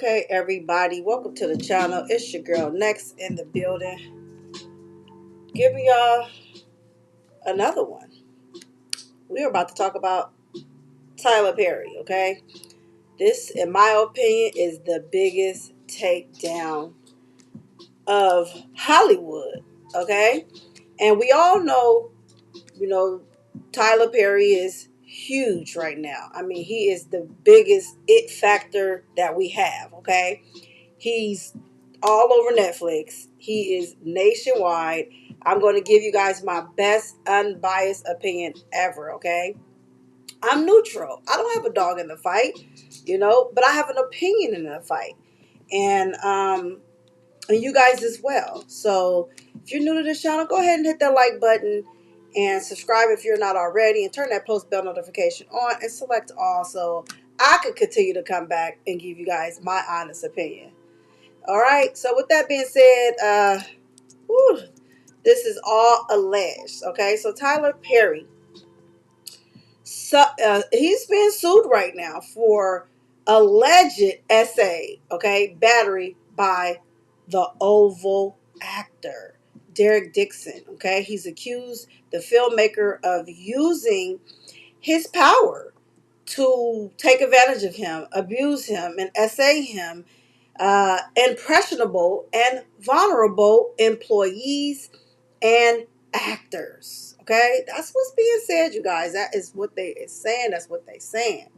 Okay, everybody, welcome to the channel. It's your girl Next in the building. Giving y'all another one. We're about to talk about Tyler Perry, okay? This, in my opinion, is the biggest takedown of Hollywood, okay? And we all know, Tyler Perry is huge right now. I mean, he is the biggest it factor that we have, okay? He's all over Netflix. He is nationwide. I'm going to give you guys my best unbiased opinion ever, okay? I'm neutral. I don't have a dog in the fight, but I have an opinion in the fight. And you guys as well. So if you're new to this channel, go ahead and hit that like button and subscribe if you're not already, and turn that post bell notification on and select all so I could continue to come back and give you guys my honest opinion. All right. So with that being said, this is all alleged. Okay. So Tyler Perry, he's being sued right now for alleged essay, okay, battery by the Oval actor Derek Dixon. Okay. He's accused the filmmaker of using his power to take advantage of him, abuse him, and essay him impressionable and vulnerable employees and actors. Okay, that's what's being said, you guys. That is what they is saying. That's what they saying.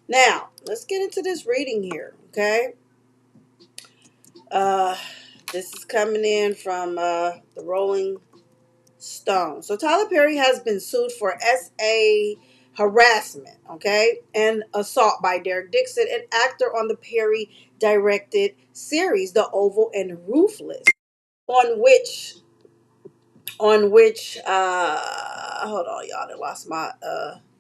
Now, let's get into this reading here. Okay, uh, this is coming in from the Rolling Stone. So Tyler Perry has been sued for SA harassment, okay, and assault by Derek Dixon, an actor on the Perry directed series The Oval and Ruthless, on which hold on, y'all, I lost my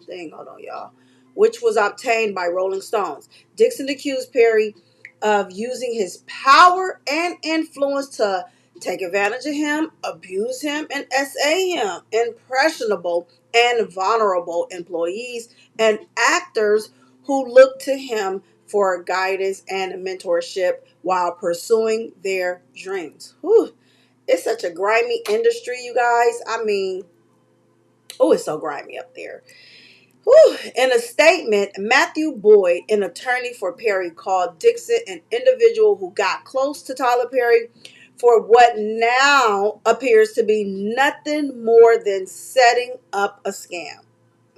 thing. Hold on, y'all. Which was obtained by Rolling Stones. Dixon accused Perry of using his power and influence to take advantage of him, abuse him, and essay him impressionable and vulnerable employees and actors who look to him for guidance and mentorship while pursuing their dreams. Whew. It's such a grimy industry, you guys. I mean, oh, it's so grimy up there. Whew. In a statement, Matthew Boyd, an attorney for Perry, called Dixon an individual who got close to Tyler Perry for what now appears to be nothing more than setting up a scam.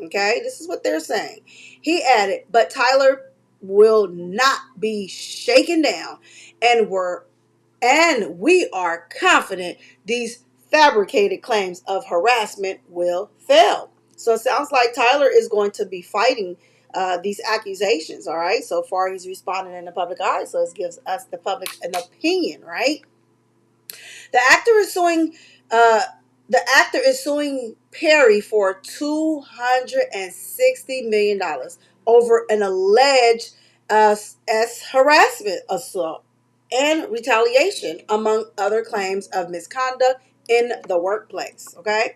Okay, this is what they're saying. He added, but Tyler will not be shaken down, and we are confident these fabricated claims of harassment will fail. So it sounds like Tyler is going to be fighting these accusations. All right. So far, he's responding in the public eye. So it gives us, the public, an opinion, right? The actor is suing. Perry for $260 million over an alleged as harassment assault and retaliation, among other claims of misconduct in the workplace. Okay.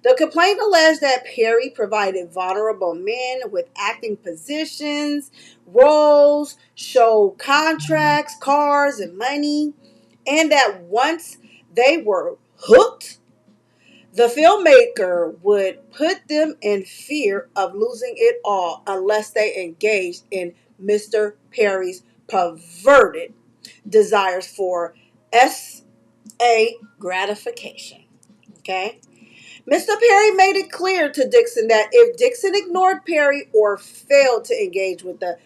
The complaint alleged that Perry provided vulnerable men with acting positions, roles, show contracts, cars, and money, and that once they were hooked, the filmmaker would put them in fear of losing it all unless they engaged in Mr. Perry's perverted desires for SA gratification. Okay? Mr. Perry made it clear to Dixon that if Dixon ignored Perry or failed to engage with the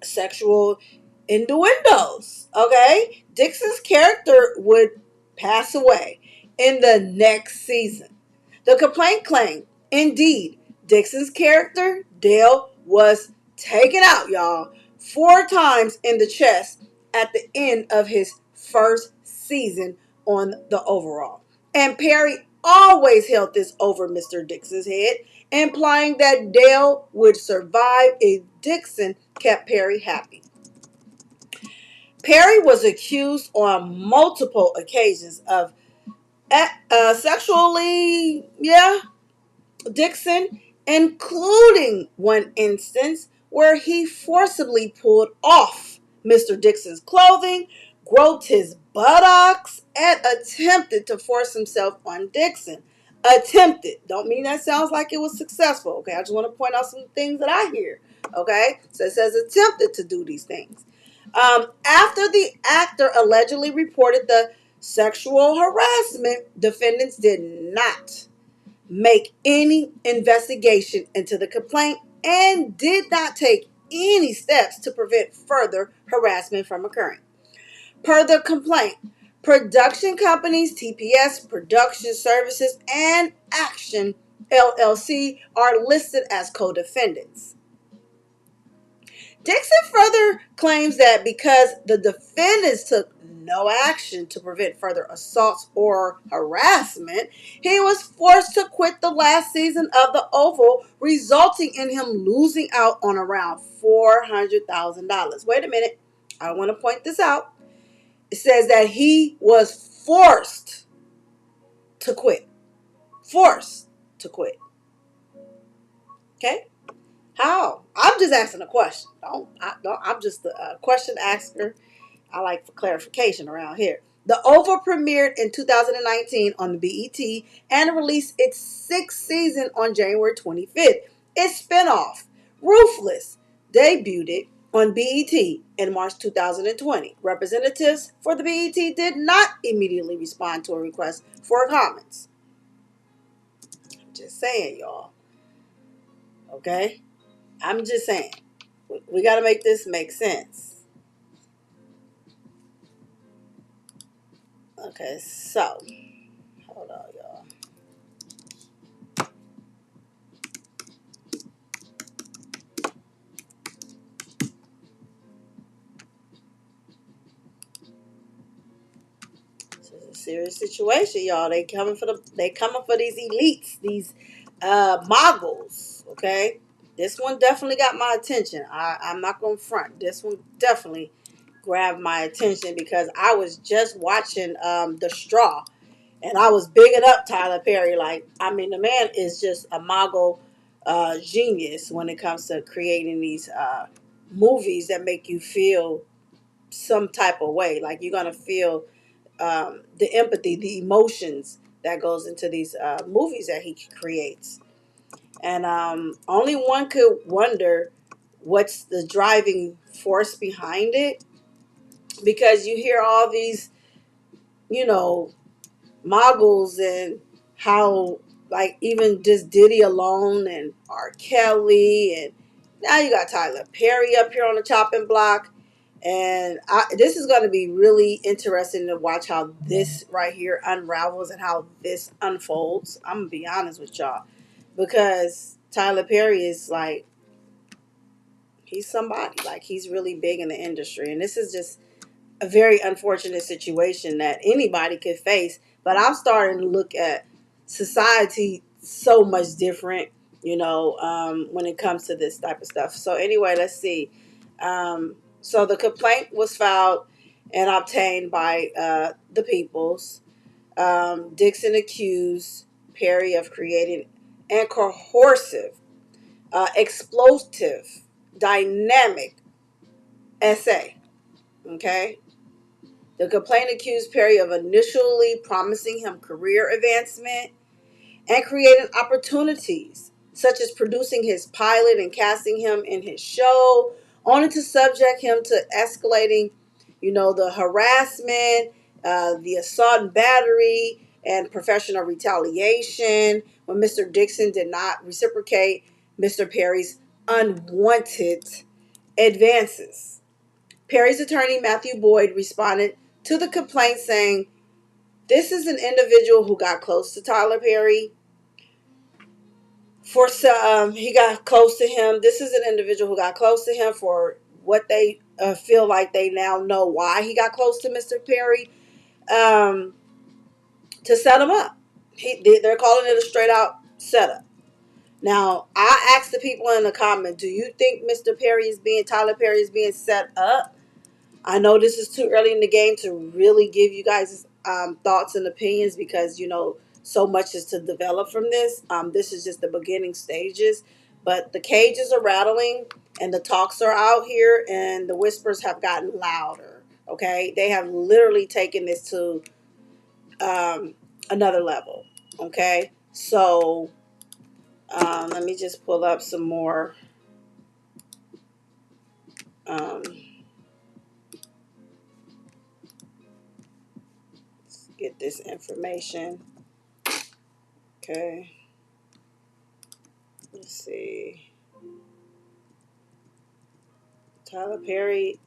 sexual innuendos, okay, Dixon's character would pass away in the next season. The complaint claimed, indeed, Dixon's character, Dale, was taken out, y'all, 4 times in the chest at the end of his first season on the overall. And Perry always held this over Mr. Dixon's head, implying that Dale would survive if Dixon kept Perry happy. Perry was accused on multiple occasions of sexually, Dixon, including one instance where he forcibly pulled off Mr. Dixon's clothing, groped his buttocks, and attempted to force himself on Dixon. Attempted. Don't mean that sounds like it was successful. Okay, I just want to point out some things that I hear. Okay, so it says attempted to do these things. After the actor allegedly reported the sexual harassment, defendants did not make any investigation into the complaint and did not take any steps to prevent further harassment from occurring. Per the complaint, production companies TPS Production Services and Action LLC are listed as co-defendants. Dixon further claims that because the defendants took no action to prevent further assaults or harassment, he was forced to quit the last season of the Oval, resulting in him losing out on around $400,000. Wait a minute. I want to point this out. It says that he was forced to quit. Forced to quit. Okay? How? I'm just asking a question. I'm just a question asker. I like for clarification around here. The Oval premiered in 2019 on the BET and released its sixth season on January 25th. Its spinoff, Ruthless, debuted on BET in March 2020. Representatives for the BET did not immediately respond to a request for comments. I'm just saying, y'all. Okay? I'm just saying. We got to make this make sense. Okay, so hold on, y'all. This is a serious situation, y'all. They coming for these elites, these moguls. Okay, this one definitely got my attention. I'm not gonna front. This one definitely grabbed my attention because I was just watching The Straw, and I was bigging up Tyler Perry. Like, I mean, the man is just a mogul genius when it comes to creating these movies that make you feel some type of way. Like, you're gonna feel the empathy, the emotions that goes into these movies that he creates. And only one could wonder what's the driving force behind it, because you hear all these, you know, moguls and how, like, even just Diddy alone and R. Kelly, and now you got Tyler Perry up here on the chopping block. And this is going to be really interesting to watch how this right here unravels and how this unfolds. I'm going to be honest with y'all, because Tyler Perry is like, he's somebody. Like, he's really big in the industry. And this is just a very unfortunate situation that anybody could face. But I'm starting to look at society so much different, when it comes to this type of stuff. So anyway, let's see. So the complaint was filed and obtained by the Peoples. Dixon accused Perry of creating a coercive, explosive, dynamic essay. Okay? The complaint accused Perry of initially promising him career advancement and creating opportunities, such as producing his pilot and casting him in his show, only to subject him to escalating, the harassment, the assault and battery, and professional retaliation when Mr. Dixon did not reciprocate Mr. Perry's unwanted advances. Perry's attorney, Matthew Boyd, responded to the complaint saying, "This is an individual who got close to Tyler Perry. He got close to him. This is an individual who got close to him for what they feel like they now know why he got close to Mr. Perry, to set him up. They're calling it a straight out setup." Now, I asked the people in the comment, do you think Tyler Perry is being set up? I know this is too early in the game to really give you guys thoughts and opinions, because, so much is to develop from this. This is just the beginning stages. But the cages are rattling. And the talks are out here, and the whispers have gotten louder. Okay, they have literally taken this to another level. Okay, so let me just pull up some more. Um, get this information. Okay, let's see. Tyler Perry.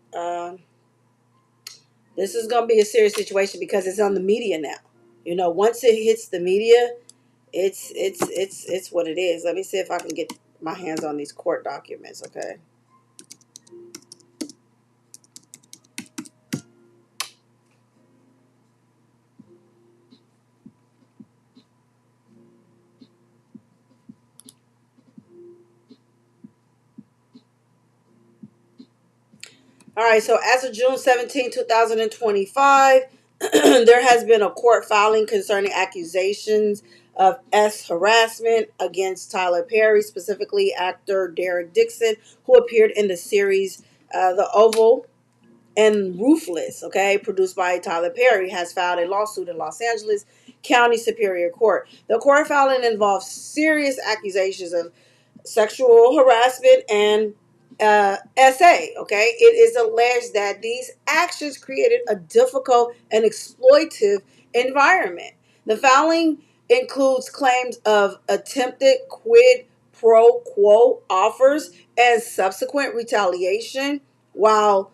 This is going to be a serious situation because it's on the media now. You know, once it hits the media, it's what it is. Let me see if I can get my hands on these court documents. Okay. All right, so as of June 17, 2025, there has been a court filing concerning accusations of harassment against Tyler Perry, specifically actor Derek Dixon, who appeared in the series The Oval and Ruthless, okay, produced by Tyler Perry, has filed a lawsuit in Los Angeles County Superior Court. The court filing involves serious accusations of sexual harassment and okay? It is alleged that these actions created a difficult and exploitive environment. The filing includes claims of attempted quid pro quo offers and subsequent retaliation while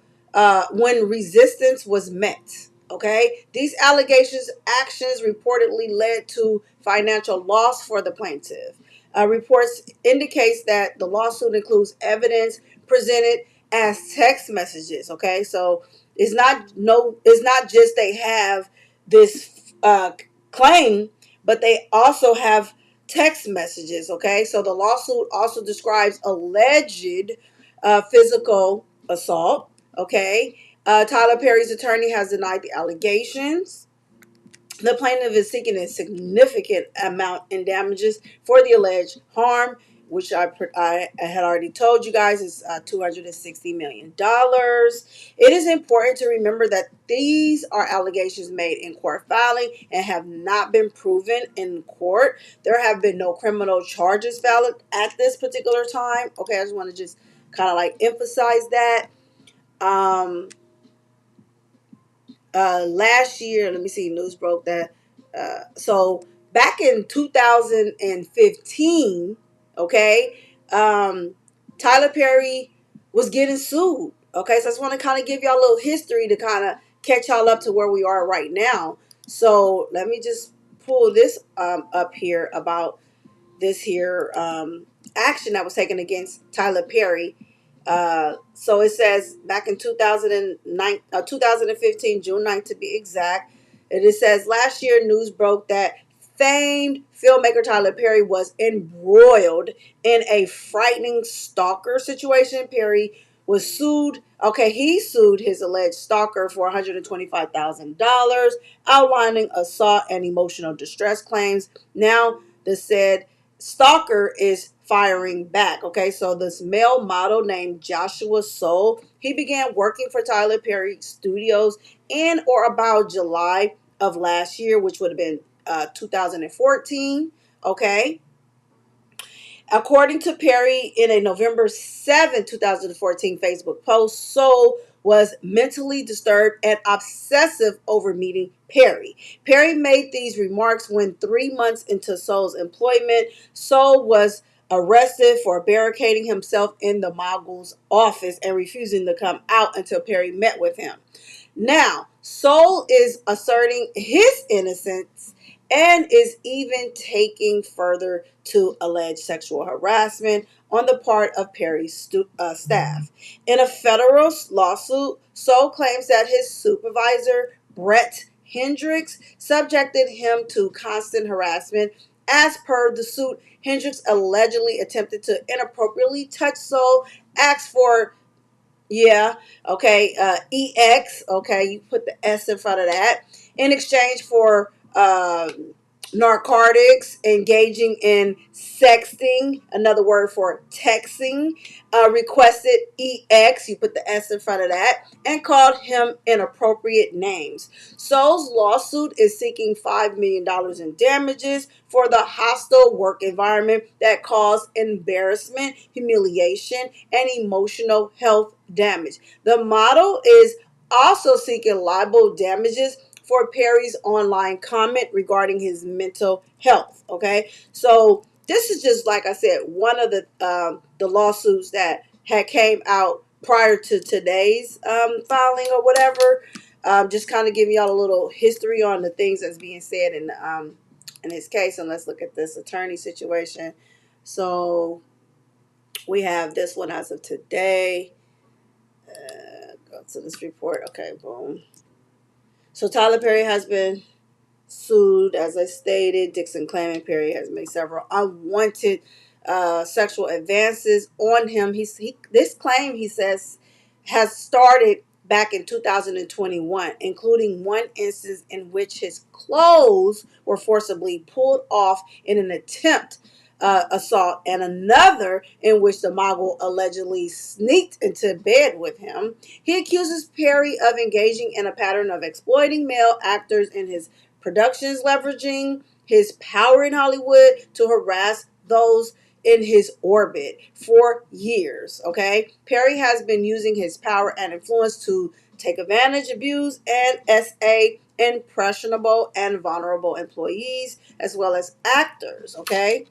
when resistance was met. Okay, these allegations actions reportedly led to financial loss for the plaintiff. Reports indicates that the lawsuit includes evidence presented as text messages. Okay, so it's not just they have this claim, but they also have text messages. Okay, so the lawsuit also describes alleged physical assault. Okay, Tyler Perry's attorney has denied the allegations. The plaintiff is seeking a significant amount in damages for the alleged harm, which I had already told you guys is $260 million. It is important to remember that these are allegations made in court filing and have not been proven in court. There have been no criminal charges filed at this particular time. Okay, I just want to just kind of like emphasize that. Um, Last year, let me see, news broke that. So back in 2015, okay, Tyler Perry was getting sued. Okay, so I just want to kind of give y'all a little history to kind of catch y'all up to where we are right now. So let me just pull this up here about this here action that was taken against Tyler Perry. So it says back in 2015, June 9th to be exact. And it says last year news broke that famed filmmaker Tyler Perry was embroiled in a frightening stalker situation. Perry was sued. Okay, he sued his alleged stalker for $125,000, outlining assault and emotional distress claims. Now, the said stalker is firing back. Okay, so this male model named Joshua Soul, he began working for Tyler Perry Studios in or about July of last year, which would have been 2014. Okay, according to Perry, in a November 7, 2014 Facebook post, Soul was mentally disturbed and obsessive over meeting Perry. Perry made these remarks when 3 months into Soul's employment, Soul was arrested for barricading himself in the mogul's office and refusing to come out until Perry met with him. Now, Soul is asserting his innocence and is even taking further to allege sexual harassment on the part of Perry's staff. In a federal lawsuit, Soul claims that his supervisor, Brett Hendricks, subjected him to constant harassment. As per the suit, Hendricks allegedly attempted to inappropriately touch Soul, asked for yeah, okay. EX, okay. You put the S in front of that in exchange for narcotics, engaging in sexting, another word for texting, requested EX, you put the S in front of that, and called him inappropriate names. So's lawsuit is seeking $5 million in damages for the hostile work environment that caused embarrassment, humiliation, and emotional health damage. The model is also seeking libel damages for Perry's online comment regarding his mental health. Okay, so this is just like I said, one of the lawsuits that had came out prior to today's filing or whatever. Just kind of giving y'all a little history on the things that's being said in his case, and let's look at this attorney situation. So we have this one as of today. Go to this report. Okay, boom. So Tyler Perry has been sued, as I stated. Dixon claiming Perry has made several unwanted sexual advances on him. This claim, he says, has started back in 2021, including one instance in which his clothes were forcibly pulled off in an attempt assault, and another in which the mogul allegedly sneaked into bed with him. He accuses Perry of engaging in a pattern of exploiting male actors in his productions, leveraging his power in Hollywood to harass those in his orbit for years. Okay, Perry has been using his power and influence to take advantage, abuse, and SA impressionable and vulnerable employees as well as actors. Okay,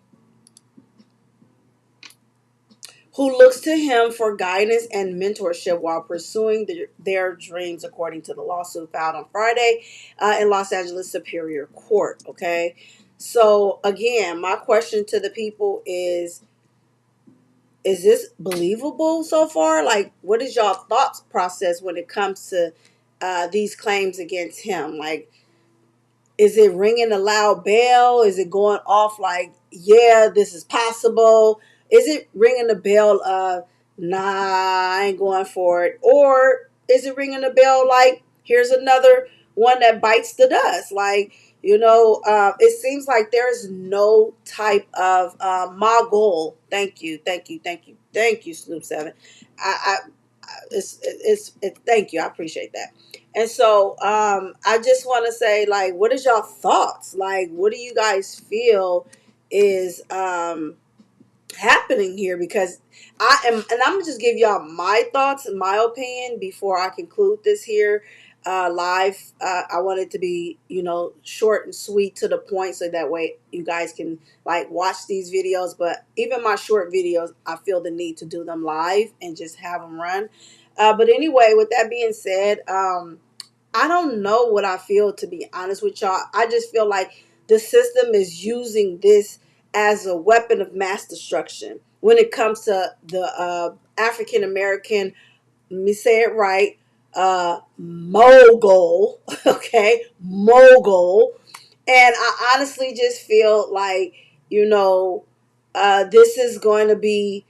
who looks to him for guidance and mentorship while pursuing their dreams, according to the lawsuit filed on Friday in Los Angeles Superior Court. Okay, so again, my question to the people is this believable so far? Like, what is y'all thoughts process when it comes to these claims against him? Like, is it ringing a loud bell? Is it going off like, yeah, this is possible? Is it ringing the bell of, nah, I ain't going for it? Or is it ringing a bell like, here's another one that bites the dust? Like, it seems like there's no type of my goal. Thank you, thank you, thank you, thank you, Snoop Seven. Thank you. I appreciate that. And so I just want to say, like, what is y'all thoughts? Like, what do you guys feel is happening here? Because and I'm gonna just give y'all my thoughts and my opinion before I conclude this here live. I want it to be, short and sweet to the point, so that way you guys can like watch these videos. But even my short videos, I feel the need to do them live and just have them run. But anyway, with that being said, I don't know what I feel, to be honest with y'all. I just feel like the system is using this as a weapon of mass destruction when it comes to the African American, let me say it right, mogul, okay, mogul. And I honestly just feel like, this is going to be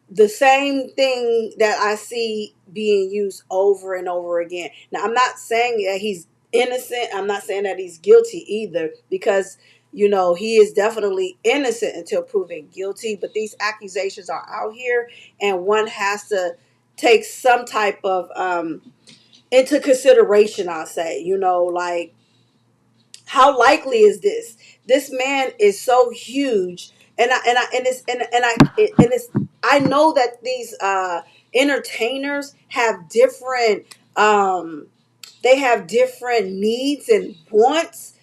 the same thing that I see being used over and over again. Now, I'm not saying that he's innocent. I'm not saying that he's guilty either, because, he is definitely innocent until proven guilty. But these accusations are out here, and one has to take some type of into consideration, I'll say, like, how likely is this? This man is so huge, I know that these entertainers have different they have different needs and wants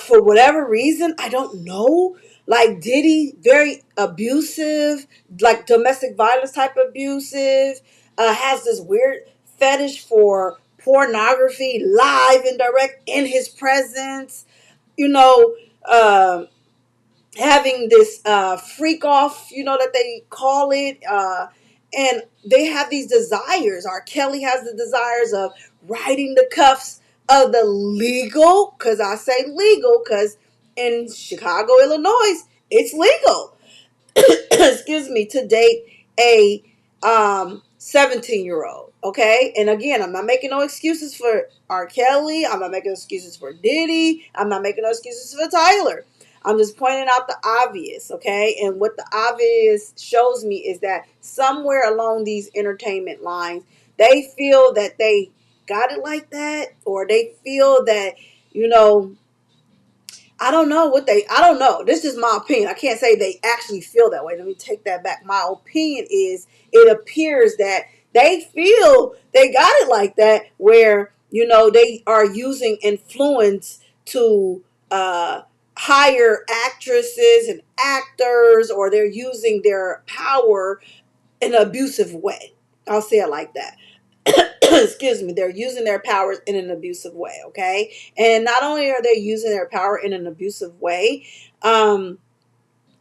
for whatever reason. I don't know. Like Diddy, very abusive, like domestic violence type abusive, has this weird fetish for pornography live and direct in his presence. You know, having this freak off, that they call it, and they have these desires. R. Kelly has the desires of riding the cuffs of the legal, because I say legal because in Chicago, Illinois, it's legal excuse me, to date a 17-year-old. Okay. And again, I'm not making no excuses for R. Kelly. I'm not making excuses for Diddy. I'm not making no excuses for Tyler. I'm just pointing out the obvious. Okay. And what the obvious shows me is that somewhere along these entertainment lines, they feel that they got it like that, or they feel that, you know, I don't know. This is my opinion. I can't say they actually feel that way. Let me take that back. My opinion is it appears that they feel they got it like that, where, you know, they are using influence to hire actresses and actors, or they're using their power in an abusive way. I'll say it like that. Excuse me, they're using their powers in an abusive way. Okay. And not only are they using their power in an abusive way, um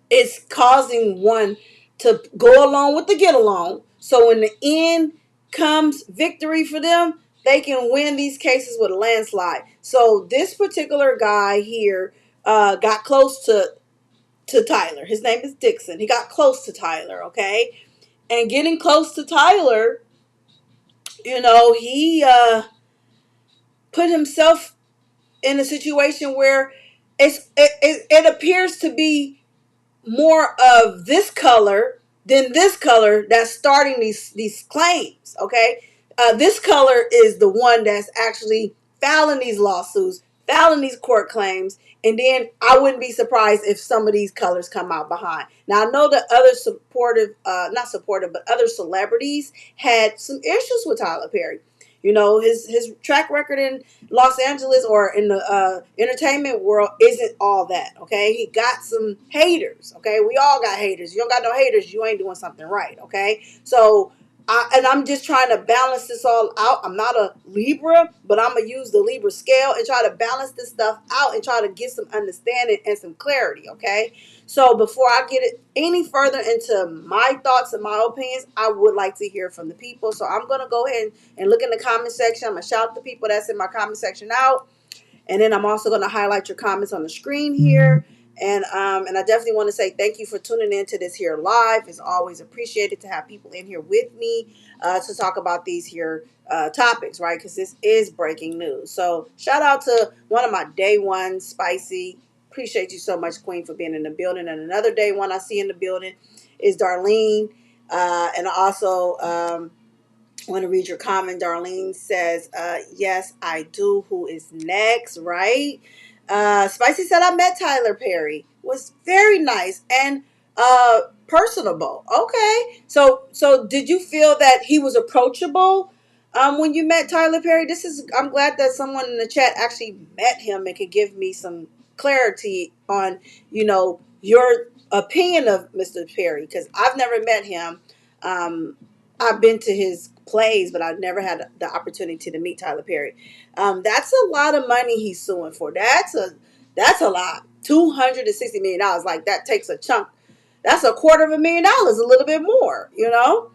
it's causing one to go along with the get along, so in the end comes victory for them. They can win these cases with a landslide. So this particular guy here got close to Tyler. His name is Dixon. He got close to Tyler. Okay. And getting close to Tyler, you know, he put himself in a situation where it appears to be more of this color than this color that's starting these claims. Okay, this color is the one that's actually filing these lawsuits, filing these court claims, and then I wouldn't be surprised if some of these colors come out behind. Now I know that other supportive, not supportive, but other celebrities had some issues with Tyler Perry. You know, his track record in Los Angeles or in the entertainment world isn't all that. Okay, he got some haters. Okay, we all got haters. You don't got no haters, you ain't doing something right. Okay, so I'm just trying to balance this all out. I'm not a Libra, but I'm gonna use the Libra scale and try to balance this stuff out and try to get some understanding and some clarity. Okay, so before I get it any further into my thoughts and my opinions, I would like to hear from the people. So I'm gonna go ahead and look in the comment section. I'm gonna shout the people that's in my comment section out. And then I'm also going to highlight your comments on the screen here. And I definitely want to say thank you for tuning in to this here live. It's always appreciated to have people in here with me to talk about these here topics, right? Because this is breaking news. So shout out to one of my day one, Spicy. Appreciate you so much, Queen, for being in the building. And another day one I see in the building is Darlene. And also I want to read your comment. Darlene says, yes, I do. Who is next, right? Spicy said, I met Tyler Perry. Was very nice and personable. Okay. So did you feel that he was approachable when you met Tyler Perry? I'm glad that someone in the chat actually met him and could give me some clarity on, you know, your opinion of Mr. Perry, because I've never met him. I've been to his plays, but I've never had the opportunity to meet Tyler Perry. That's a lot of money he's suing for. That's a lot. $260 million. Like, that takes a chunk. That's $250,000, a little bit more. You know,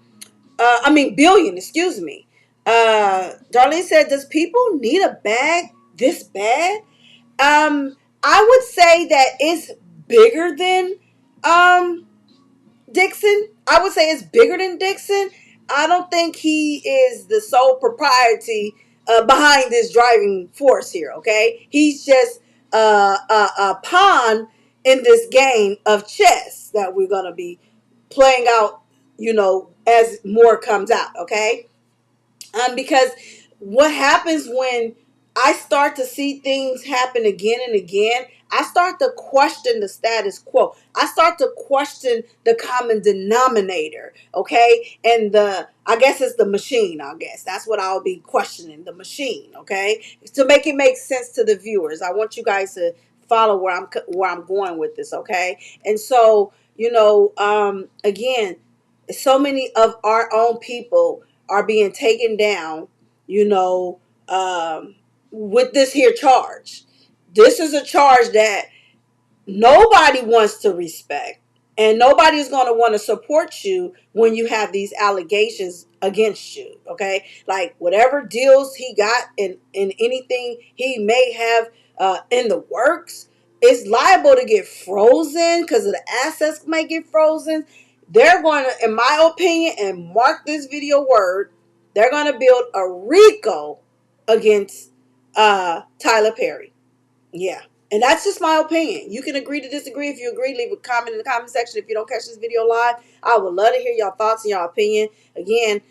I mean billion. Excuse me. Darlene said, "Does people need a bag this bad?" I would say that it's bigger than Dixon. I would say it's bigger than Dixon. I don't think he is the sole propriety behind this driving force here. Okay, he's just a pawn in this game of chess that we're gonna be playing out. You know, as more comes out. Okay, because what happens when I start to see things happen again and again, I start to question the status quo. I start to question the common denominator, okay? And I guess it's the machine, I guess. That's what I'll be questioning, the machine, okay? To make it make sense to the viewers. I want you guys to follow where I'm going with this, okay? And so, you know, again, so many of our own people are being taken down, you know, with this here charge. This is a charge that nobody wants to respect, and nobody's going to want to support you when you have these allegations against you. Okay, like whatever deals he got in anything he may have in the works, it's liable to get frozen because of the assets might get frozen. they're going to, in my opinion, and mark this video word, they're going to build a RICO against Tyler Perry. Yeah. And that's just my opinion. You can agree to disagree. If you agree, leave a comment in the comment section. If you don't catch this video live, I would love to hear your thoughts and your opinion. Again,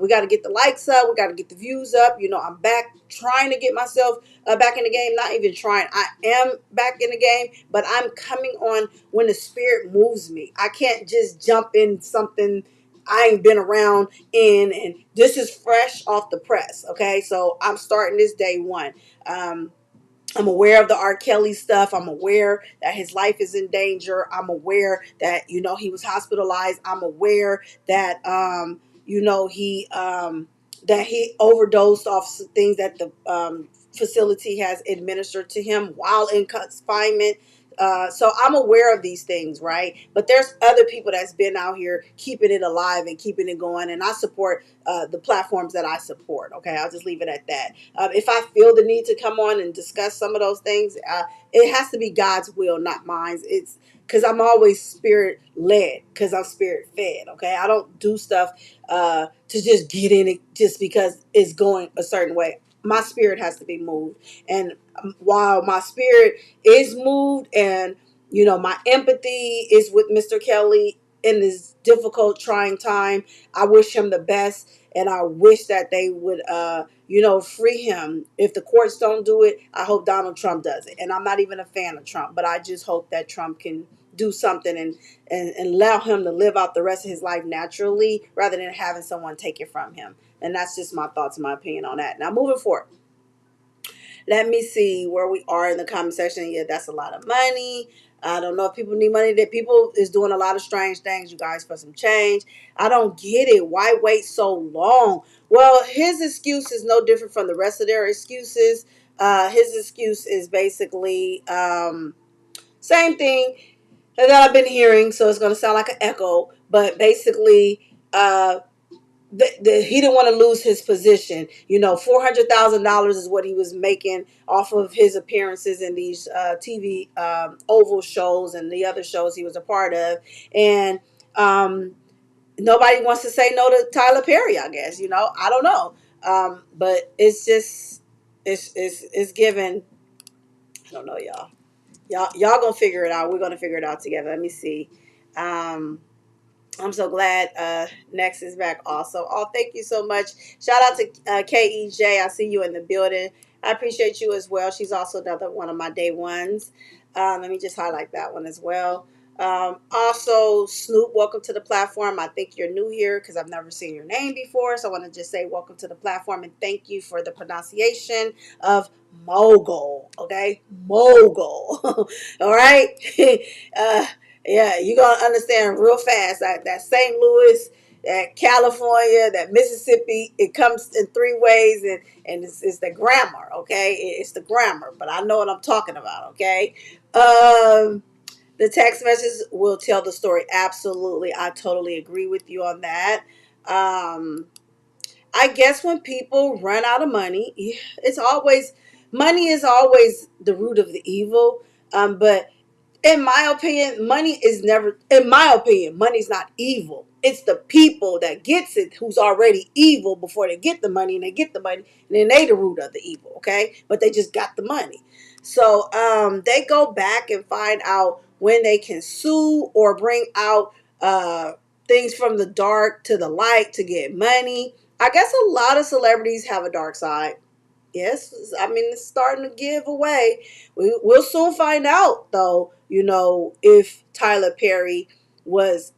we got to get the likes up. We got to get the views up. You know, I'm back trying to get myself back in the game. Not even trying. I am back in the game, but I'm coming on when the spirit moves me. I can't just jump in something I ain't been around in, and this is fresh off the press. Okay, so I'm starting this day one. I'm aware of the R. Kelly stuff. I'm aware that his life is in danger. I'm aware that, you know, he was hospitalized. I'm aware that, you know, that he overdosed off some things that the facility has administered to him while in confinement. So I'm aware of these things, right? But there's other people that's been out here keeping it alive and keeping it going. And I support the platforms that I support. Okay, I'll just leave it at that. If I feel the need to come on and discuss some of those things, it has to be God's will, not mine. It's because I'm always spirit led, because I'm spirit fed. Okay, I don't do stuff to just get in it just because it's going a certain way. My spirit has to be moved, and while my spirit is moved, and you know, my empathy is with Mr. Kelly in this difficult, trying time. I wish him the best, and I wish that they would, you know, free him. If the courts don't do it, I hope Donald Trump does it. And I'm not even a fan of Trump, but I just hope that Trump can do something and allow him to live out the rest of his life naturally rather than having someone take it from him. And that's just my thoughts and my opinion on that. Now, moving forward. Let me see where we are in the comment section. Yeah, that's a lot of money. I don't know if people need money. That people is doing a lot of strange things, you guys, for some change. I don't get it. Why wait so long? Well, his excuse is no different from the rest of their excuses. His excuse is basically same thing that I've been hearing. So it's going to sound like an echo, but basically, he didn't want to lose his position. You know, $400,000 is what he was making off of his appearances in these TV Oval shows and the other shows he was a part of. And nobody wants to say no to Tyler Perry, I guess. You know, I don't know. But it's just, it's given. I don't know, y'all. Y'all gonna figure it out. We're gonna figure it out together. Let me see. I'm so glad Next is back also. Oh, thank you so much. Shout out to KEJ. I see you in the building. I appreciate you as well. She's also another one of my day ones. Let me just highlight that one as well. Also, Snoop, welcome to the platform. I think you're new here because I've never seen your name before. So I want to just say welcome to the platform and thank you for the pronunciation of mogul. Okay, mogul. All right. uh, yeah, you're going to understand real fast that St. Louis, that California, that Mississippi, it comes in three ways, and it's the grammar, okay? It's the grammar, but I know what I'm talking about, okay? The text message will tell the story. Absolutely. I totally agree with you on that. I guess when people run out of money, it's always, money is always the root of the evil. But in my opinion, money is never, in my opinion, money's not evil. It's the people that gets it who's already evil before they get the money, and they get the money, and then they the root of the evil, okay? But they just got the money. So they go back and find out when they can sue or bring out things from the dark to the light to get money. I guess a lot of celebrities have a dark side. Yes, I mean, it's starting to give away. We'll soon find out, though, you know, if Tyler Perry was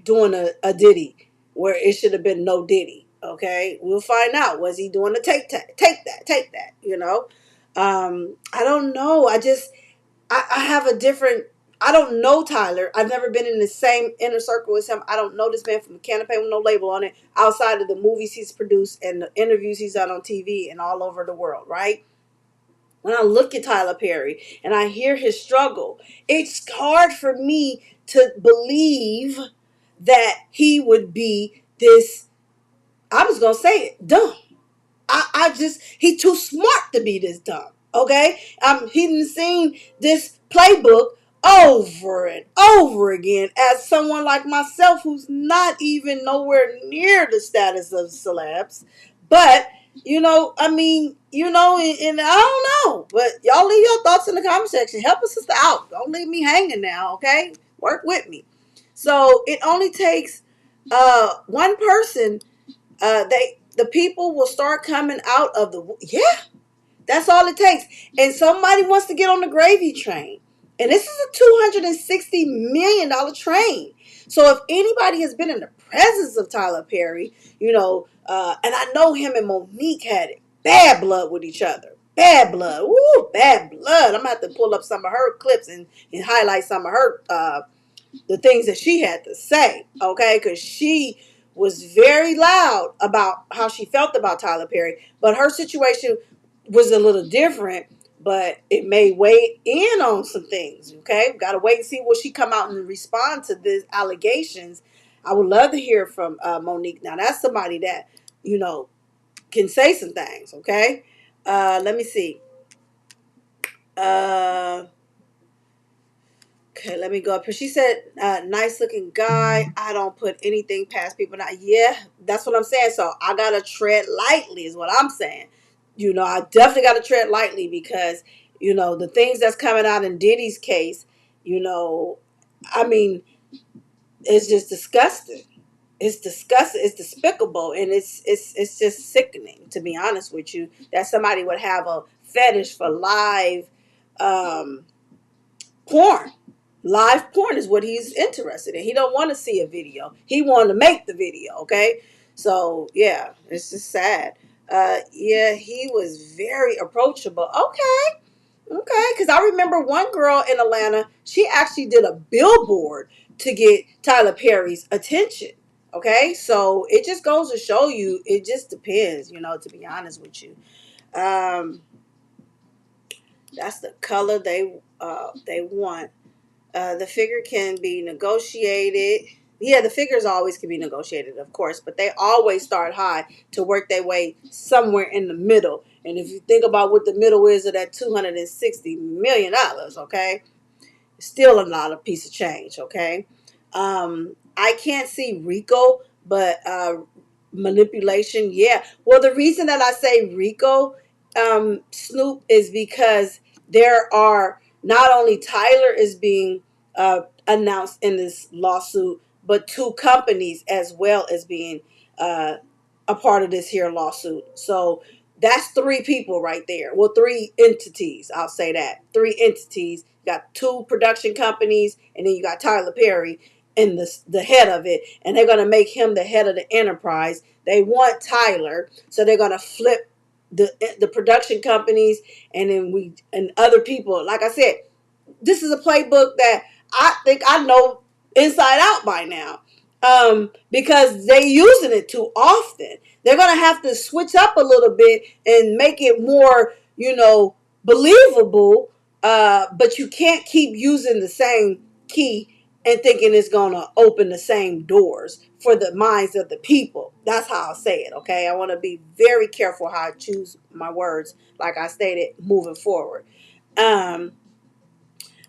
doing a Diddy where it should have been no Diddy. Okay, we'll find out. Was he doing a take that? You know, I don't know. I have a different. I don't know Tyler. I've never been in the same inner circle as him. I don't know this man from a canopy with no label on it outside of the movies he's produced and the interviews he's done on TV and all over the world, right? When I look at Tyler Perry and I hear his struggle, it's hard for me to believe that he would be this, I'm just going to say it, dumb. He's too smart to be this dumb. Okay? He didn't seen this playbook over and over again as someone like myself who's not even nowhere near the status of celebs. But, I mean, and I don't know. But y'all leave your thoughts in the comment section. Help a sister out. Don't leave me hanging now, okay? Work with me. So it only takes one person. The people will start coming out of the, yeah, that's all it takes. And somebody wants to get on the gravy train. And this is a $260 million train. So if anybody has been in the presence of Tyler Perry, and I know him and Monique had it, bad blood with each other. Bad blood. Ooh, bad blood. I'm going to have to pull up some of her clips and highlight some of her the things that she had to say, okay? Because she was very loud about how she felt about Tyler Perry, but her situation was a little different. But it may weigh in on some things, okay? Got to wait and see will she come out and respond to these allegations. I would love to hear from Monique. Now, that's somebody that, can say some things, okay? Let me see. Okay, let me go up here. She said, nice looking guy. I don't put anything past people. Now, yeah, that's what I'm saying. So I got to tread lightly is what I'm saying. I definitely got to tread lightly because, the things that's coming out in Diddy's case, I mean, it's just disgusting. It's disgusting. It's despicable. And it's just sickening, to be honest with you, that somebody would have a fetish for live porn. Live porn is what he's interested in. He don't want to see a video. He wanted to make the video, okay? So, yeah, it's just sad. Yeah, he was very approachable. Okay. Okay, because I remember one girl in Atlanta, she actually did a billboard to get Tyler Perry's attention. Okay, so it just goes to show you, it just depends, to be honest with you. Um, that's the color they want. The figure can be negotiated. Yeah, the figures always can be negotiated, of course, but they always start high to work their way somewhere in the middle. And if you think about what the middle is of that $260 million, okay, still a lot of piece of change, okay? I can't see Rico, but manipulation, yeah. Well, the reason that I say Rico, Snoop, is because there are not only Tyler is being announced in this lawsuit, but two companies as well as being a part of this here lawsuit. So that's three people right there. Well, three entities. I'll say that. Three entities. You got two production companies, and then you got Tyler Perry and the head of it, and they're gonna make him the head of the enterprise. They want Tyler, so they're gonna flip the production companies, and then and other people. Like I said, this is a playbook that I think I know inside out by now. Because they using it too often. They're gonna have to switch up a little bit and make it more, believable. But you can't keep using the same key and thinking it's gonna open the same doors for the minds of the people. That's how I'll say it. Okay, I want to be very careful how I choose my words. Like I stated, moving forward. Um,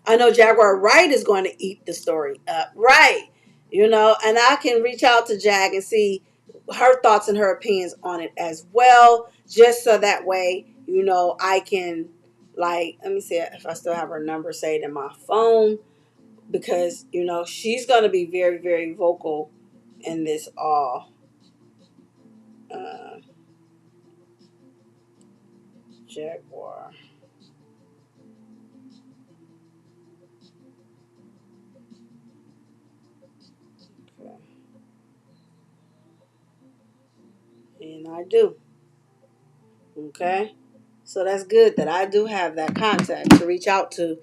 I know Jaguar Wright is going to eat the story up. Right. And I can reach out to Jag and see her thoughts and her opinions on it as well. Just so that way, I can, like, let me see if I still have her number saved in my phone. Because, she's going to be very, very vocal in this all. Uh, Jaguar. Okay. And I do. Okay. So that's good that I do have that contact to reach out to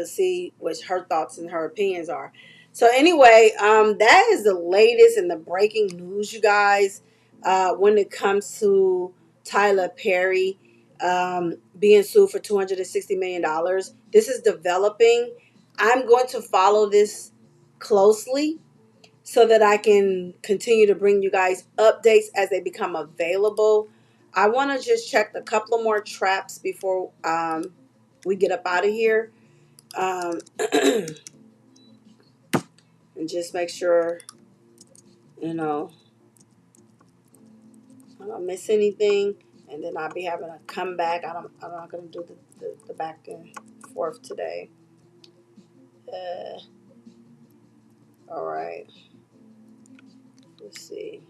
see what her thoughts and her opinions are. So anyway, that is the latest and the breaking news, you guys, when it comes to Tyler Perry being sued for $260 million. This is developing. I'm going to follow this closely so that I can continue to bring you guys updates as they become available. I want to just check a couple of more traps before we get up out of here. and just make sure, you know, I don't miss anything. And then I'll be having a comeback. I'm not going to do the back and forth today. Uh, all right. Let's see.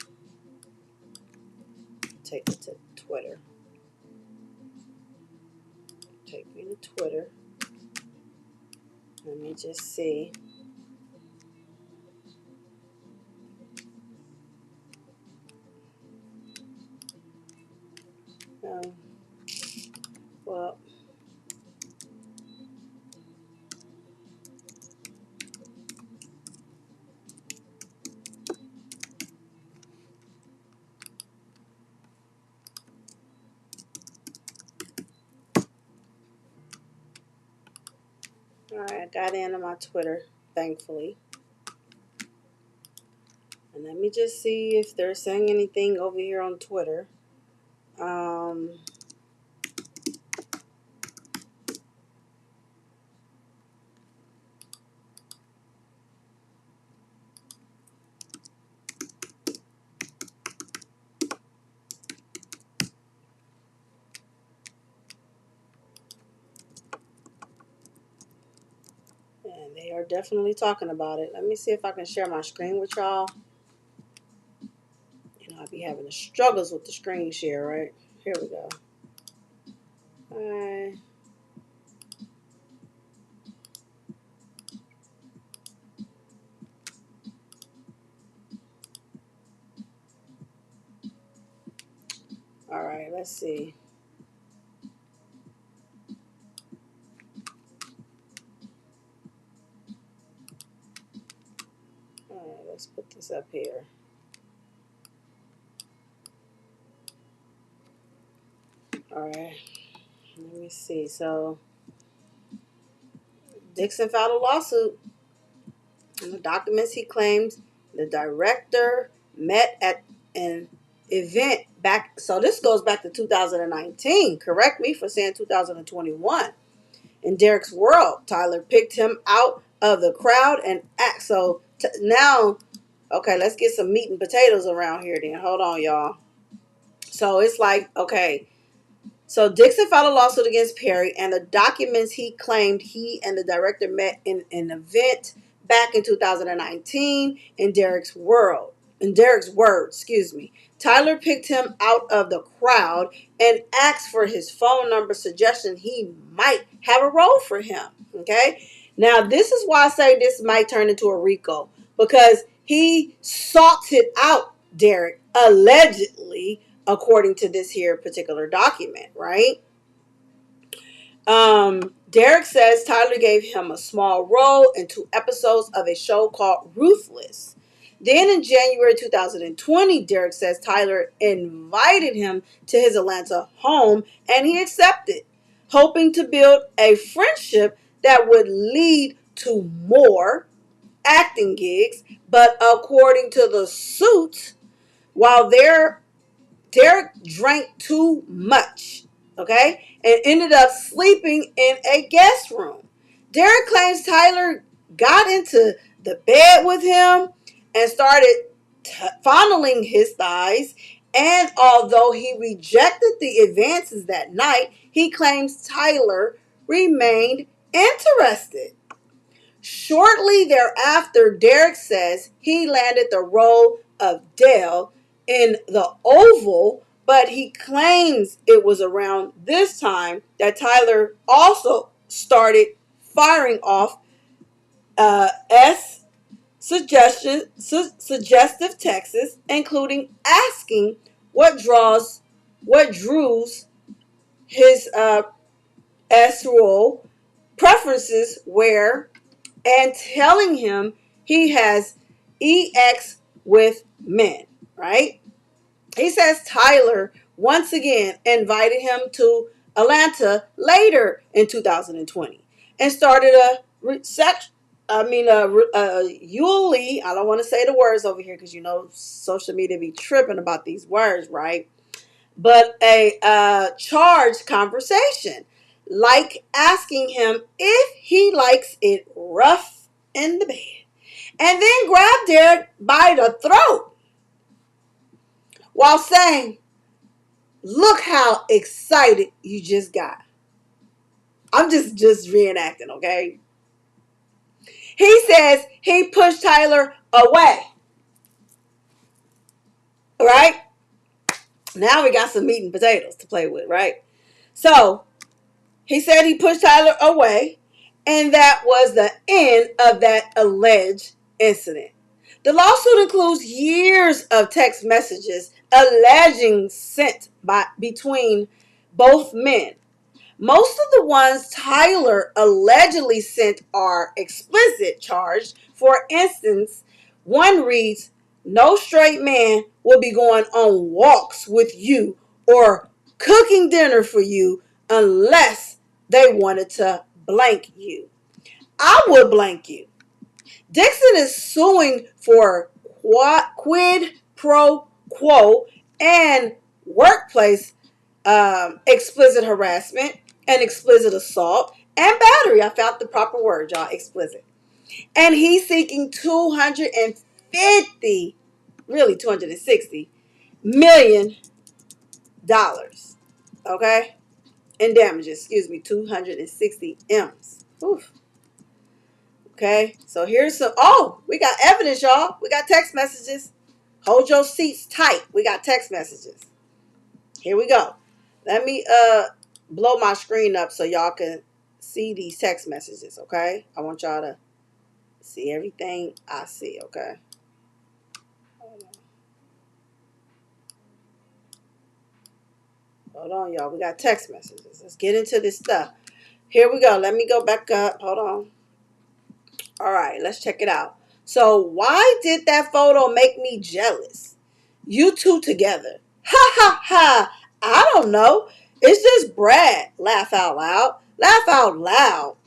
Take it to Twitter. Take me to Twitter. Let me just see. Um, well, all right. I got into my Twitter, thankfully. And let me just see if they're saying anything over here on Twitter. Um, and they are definitely talking about it. Let me see if I can share my screen with y'all. You know, I be having the struggles with the screen share, right? Here we go. All right. All right, let's see. All right, let's put this up here. All right, let me see. So, Dixon filed a lawsuit. In the documents, he claims the director met at an event back. So, this goes back to 2019. Correct me for saying 2021. In Derek's world, Tyler picked him out of the crowd and act. So, now, okay, let's get some meat and potatoes around here then. Hold on, y'all. So, it's like, okay. So Dixon filed a lawsuit against Perry, and the documents he claimed he and the director met in an event back in 2019 in Derek's world. In Derek's words, excuse me. Tyler picked him out of the crowd and asked for his phone number, suggesting he might have a role for him. Okay. Now, this is why I say this might turn into a RICO, because he salted out Derek allegedly, according to this here particular document, right? Derek says Tyler gave him a small role in 2 episodes of a show called Ruthless. Then in January 2020, Derek says Tyler invited him to his Atlanta home and he accepted, hoping to build a friendship that would lead to more acting gigs. But according to the suit, while Derek drank too much, okay, and ended up sleeping in a guest room. Derek claims Tyler got into the bed with him and started fondling his thighs. And although he rejected the advances that night, he claims Tyler remained interested. Shortly thereafter, Derek says he landed the role of Dale in the Oval, but he claims it was around this time that Tyler also started firing off suggestive texts, including asking what Drew's his S role preferences were, and telling him he has EX with men, right? He says Tyler once again invited him to Atlanta later in 2020 and started Yuli, I don't want to say the words over here because you know social media be tripping about these words, right? But a charged conversation. like asking him if he likes it rough in the bed, and then grabbed Derek by the throat while saying, "Look how excited you just got." I'm just reenacting, okay? He says he pushed Tyler away. Right? Now we got some meat and potatoes to play with, right? So he said he pushed Tyler away, and that was the end of that alleged incident. The lawsuit includes years of text messages alleging sent between both men. Most of the ones Tyler allegedly sent are explicit charged. For instance, one reads, "No straight man will be going on walks with you or cooking dinner for you unless they wanted to blank you." I would blank you. Dixon is suing for quid pro quo and workplace explicit harassment and explicit assault and battery. I found the proper word, y'all. Explicit. And he's seeking 250, really $260 million. Okay? In damages, 260 M's. Oof. Okay, so here's some, we got evidence, y'all. We got text messages. Hold your seats tight. We got text messages. Here we go. Let me blow my screen up so y'all can see these text messages, okay? I want y'all to see everything I see, okay? Hold on, y'all. We got text messages. Let's get into this stuff. Here we go. Let me go back up. Hold on. All right, let's check it out. So, why did that photo make me jealous? You two together. Ha ha ha. I don't know. It's just Brad. Laugh out loud. Laugh out loud.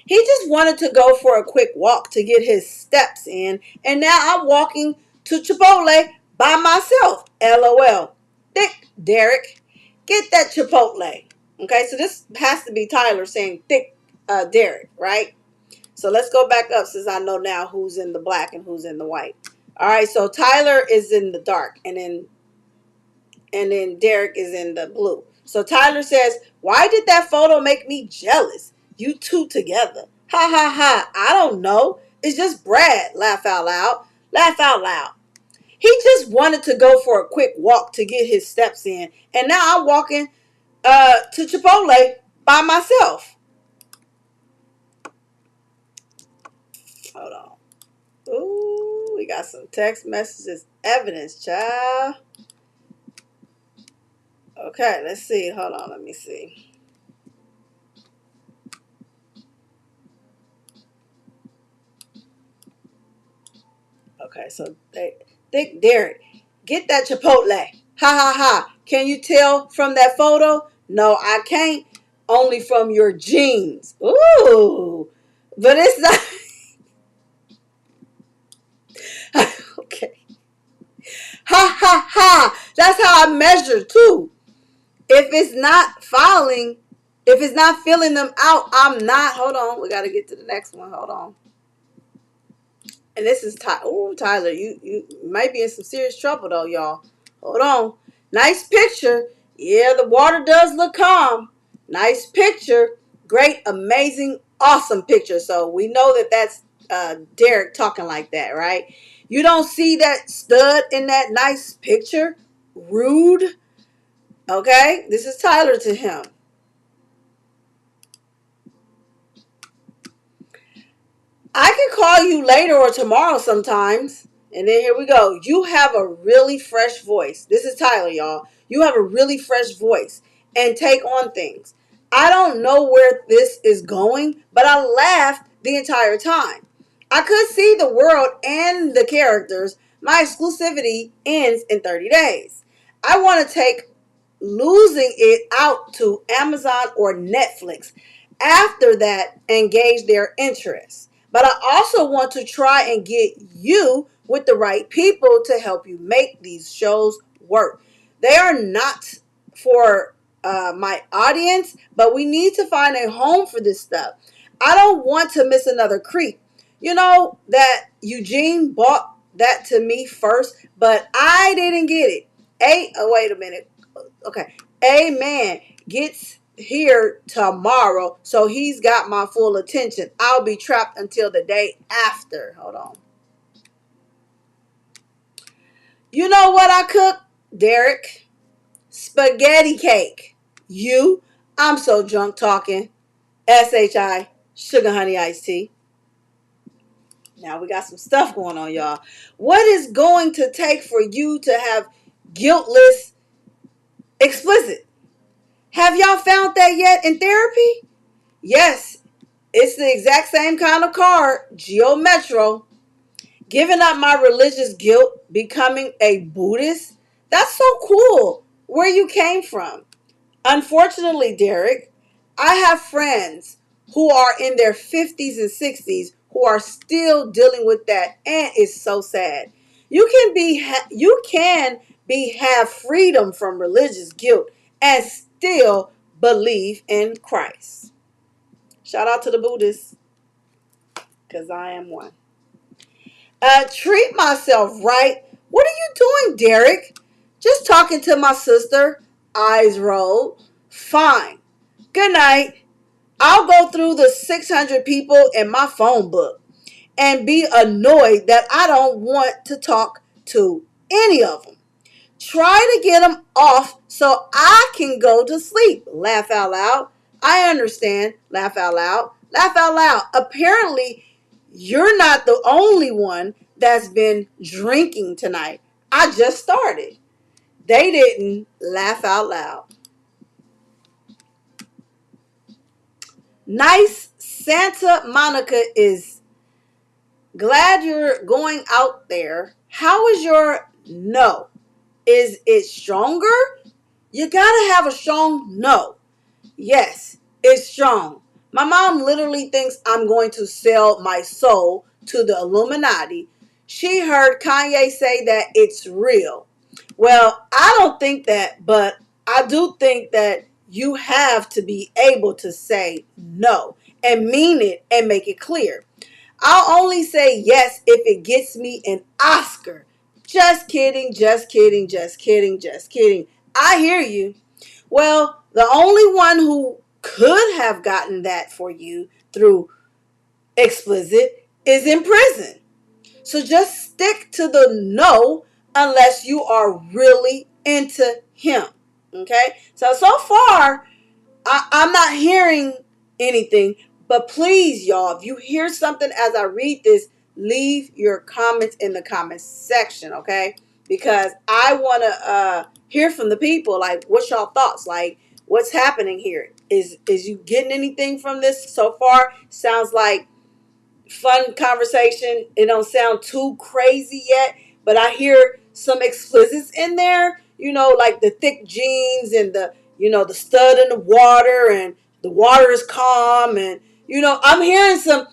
He just wanted to go for a quick walk to get his steps in, and now I'm walking to Chipotle by myself. LOL. Thick Derek. Get that Chipotle. Okay, so this has to be Tyler saying thick Derek, right? So let's go back up since I know now who's in the black and who's in the white. All right, so Tyler is in the dark, and then Derek is in the blue. So Tyler says, "Why did that photo make me jealous? You two together. Ha ha ha. I don't know. It's just Brad." Laugh out loud. Laugh out loud. He just wanted to go for a quick walk to get his steps in, and now I'm walking to Chipotle by myself. Hold on. Ooh, we got some text messages. Evidence, child. Okay, let's see. Hold on, let me see. Okay, so Thick Derek, get that Chipotle. Ha ha ha. Can you tell from that photo? No, I can't. Only from your jeans. Ooh. But it's not. Okay. Ha ha ha. That's how I measure too. If it's not filing, if it's not filling them out, I'm not. Hold on. We got to get to the next one. Hold on. And this is Tyler. You might be in some serious trouble though, y'all. Hold on. Nice picture. Yeah, the water does look calm. Nice picture. Great, amazing, awesome picture. So we know that that's Derek talking like that, right? You don't see that stud in that nice picture? Rude. Okay? This is Tyler to him. I can call you later or tomorrow sometimes. And then here we go. You have a really fresh voice. This is Tyler, y'all. You have a really fresh voice and take on things. I don't know where this is going, but I laughed the entire time. I could see the world and the characters. My exclusivity ends in 30 days. I want to take losing it out to Amazon or Netflix. After that, engage their interests. But I also want to try and get you with the right people to help you make these shows work. They are not for my audience, but we need to find a home for this stuff. I don't want to miss another creep. You know that Eugene bought that to me first, but I didn't get it. Wait a minute. Okay. A man gets here tomorrow, so he's got my full attention. I'll be trapped until the day after. Hold on. You know what I cook, Derek? Spaghetti cake. You? I'm so drunk talking. SHI, sugar honey iced tea. Now we got some stuff going on, y'all. What is going to take for you to have guiltless explicit? Have y'all found that yet in therapy? Yes, it's the exact same kind of card, Geo Metro. Giving up my religious guilt, becoming a Buddhist. That's so cool. Where you came from. Unfortunately, Derek, I have friends who are in their 50s and 60s who are still dealing with that, and it's so sad. You can be have freedom from religious guilt and still believe in Christ. Shout out to the Buddhists, because I am one. Treat myself right. What are you doing, Derek? Just talking to my sister. Eyes rolled. Fine. Good night. I'll go through the 600 people in my phone book and be annoyed that I don't want to talk to any of them. Try to get them off so I can go to sleep. Laugh out loud. I understand. Laugh out loud. Laugh out loud. Apparently, you're not the only one that's been drinking tonight. I just started. They didn't. Laugh out loud. Nice Santa Monica is glad you're going out there. How is your no? Is it stronger? You gotta have a strong no. Yes, it's strong. My mom literally thinks I'm going to sell my soul to the Illuminati. She heard Kanye say that it's real. Well, I don't think that, but I do think that you have to be able to say no and mean it and make it clear. I'll only say yes if it gets me an Oscar. Just kidding, just kidding, just kidding, just kidding. I hear you. Well, the only one who could have gotten that for you through explicit is in prison. So just stick to the no unless you are really into him. Okay? So far, I'm not hearing anything, but please, y'all, if you hear something as I read this, leave your comments in the comments section, okay? Because I want to hear from the people. Like, what's y'all thoughts? Like, what's happening here? Is you getting anything from this so far? Sounds like fun conversation. It don't sound too crazy yet, but I hear some explicits in there, you know, like the thick jeans and the stud in the water and the water is calm, and I'm hearing some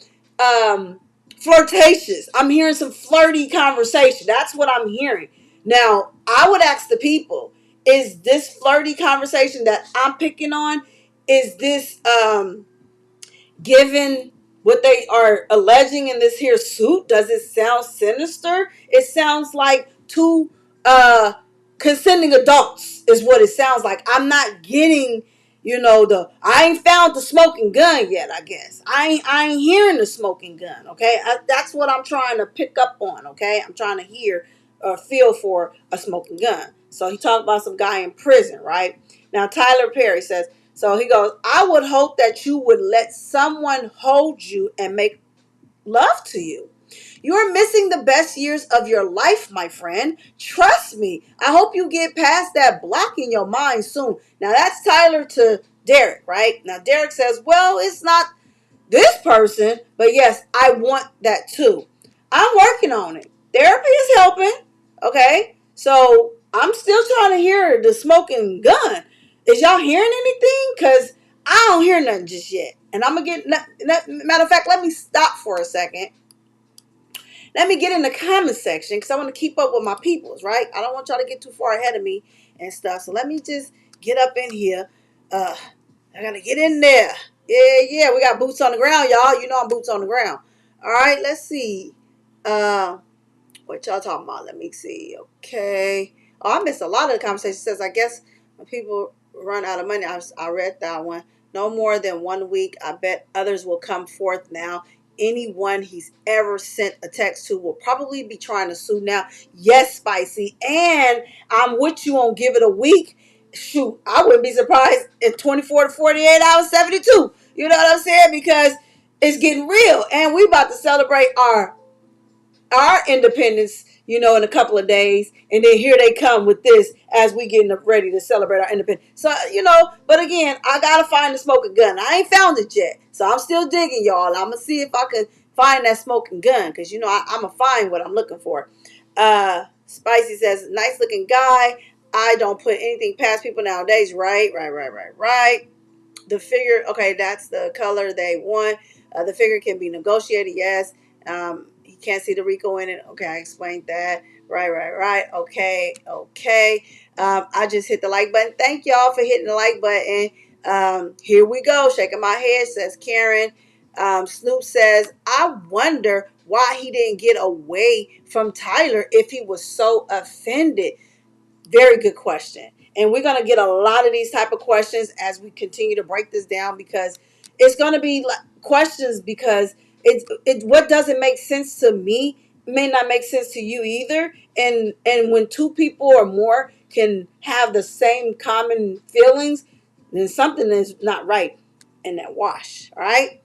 flirtatious. I'm hearing some flirty conversation. That's what I'm hearing. Now, I would ask the people, is this flirty conversation that I'm picking on, is this given what they are alleging in this here suit? Does it sound sinister? It sounds like two consenting adults is what it sounds like. I'm not getting, I ain't found the smoking gun yet, I guess. I ain't hearing the smoking gun, okay? That's what I'm trying to pick up on, okay? I'm trying to hear or feel for a smoking gun. So he talked about some guy in prison, right? Now, Tyler Perry says, so he goes, I would hope that you would let someone hold you and make love to you. You're missing the best years of your life, my friend. Trust me. I hope you get past that block in your mind soon. Now, that's Tyler to Derek, right? Now, Derek says, well, it's not this person, but yes, I want that too. I'm working on it. Therapy is helping, okay? So I'm still trying to hear the smoking gun. Is y'all hearing anything? Because I don't hear nothing just yet. And I'm going to matter of fact, let me stop for a second. Let me get in the comment section because I want to keep up with my peoples, right? I don't want y'all to get too far ahead of me and stuff. So let me just get up in here. I gotta get in there. Yeah. We got boots on the ground, y'all. You know I'm boots on the ground. All right, let's see. What y'all talking about? Let me see. Okay. Oh, I missed a lot of the conversation. It says, I guess when people run out of money, I read that one. No more than 1 week. I bet others will come forth now. Anyone he's ever sent a text to will probably be trying to sue now. Yes, Spicy. And I'm with you on give it a week. Shoot, I wouldn't be surprised in 24 to 48 hours, 72. You know what I'm saying? Because it's getting real. And we about to celebrate our independence, in a couple of days, and then here they come with this as we getting ready to celebrate our independence. So, but again, I gotta find the smoking gun. I ain't found it yet, so I'm still digging, y'all. I'm gonna see if I can find that smoking gun, because I'm gonna find what I'm looking for. Spicy says, nice looking guy. I don't put anything past people nowadays. Right. The figure, okay, that's the color they want. The figure can be negotiated, yes. He can't see the Rico in it. Okay, I explained that. Right. Okay. I just hit the like button. Thank y'all for hitting the like button. Here we go. Shaking my head, says Karen. Snoop says, I wonder why he didn't get away from Tyler if he was so offended. Very good question. And we're going to get a lot of these type of questions as we continue to break this down, because it's going to be questions, because what doesn't make sense to me may not make sense to you either. And when two people or more can have the same common feelings, then something is not right in that wash. All right.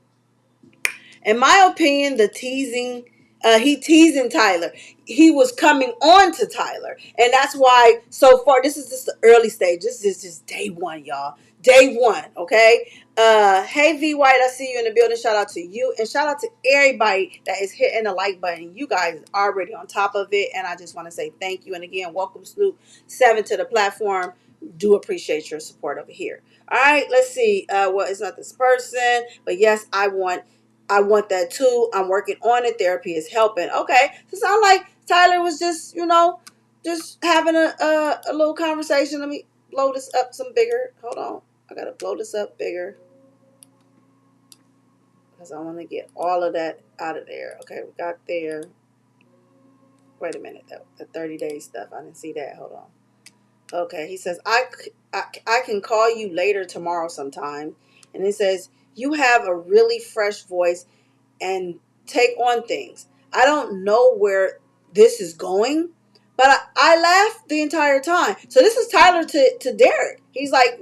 In my opinion, he teasing Tyler. He was coming on to Tyler. And that's why so far, this is just the early stage. This is just day one, y'all. Day one, okay? Hey, V White, I see you in the building. Shout out to you. And shout out to everybody that is hitting the like button. You guys are already on top of it. And I just want to say thank you. And again, welcome Snoop 7 to the platform. Do appreciate your support over here. All right, let's see. Well, it's not this person. But yes, I want that too. I'm working on it. Therapy is helping. Okay. So it sounds like Tyler was just, just having a little conversation. Let me blow this up some bigger. Hold on. I got to blow this up bigger, because I want to get all of that out of there. Okay. We got there. Wait a minute. The 30-day stuff. I didn't see that. Hold on. Okay. He says, I can call you later tomorrow sometime. And it says, you have a really fresh voice and take on things. I don't know where this is going, but I laughed the entire time. So this is Tyler to Derek. He's like,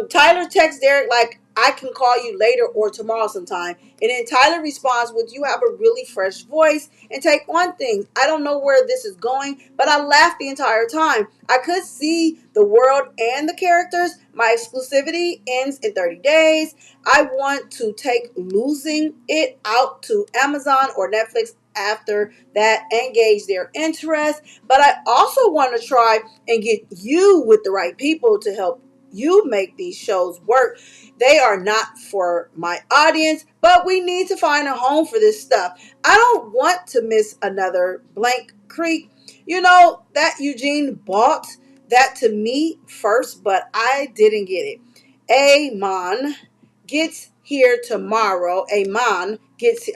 Tyler texts Derek like, I can call you later or tomorrow sometime. And then Tyler responds with, you have a really fresh voice and take on things. I don't know where this is going, but I laughed the entire time. I could see the world and the characters. My exclusivity ends in 30 days. I want to take losing it out to Amazon or Netflix after that and gauge their interest. But I also want to try and get you with the right people to help you make these shows work. They are not for my audience, but we need to find a home for this stuff. I don't want to miss another Blank Creek. That Eugene bought that to me first, but I didn't get it. Amon gets here tomorrow. Amon, I guess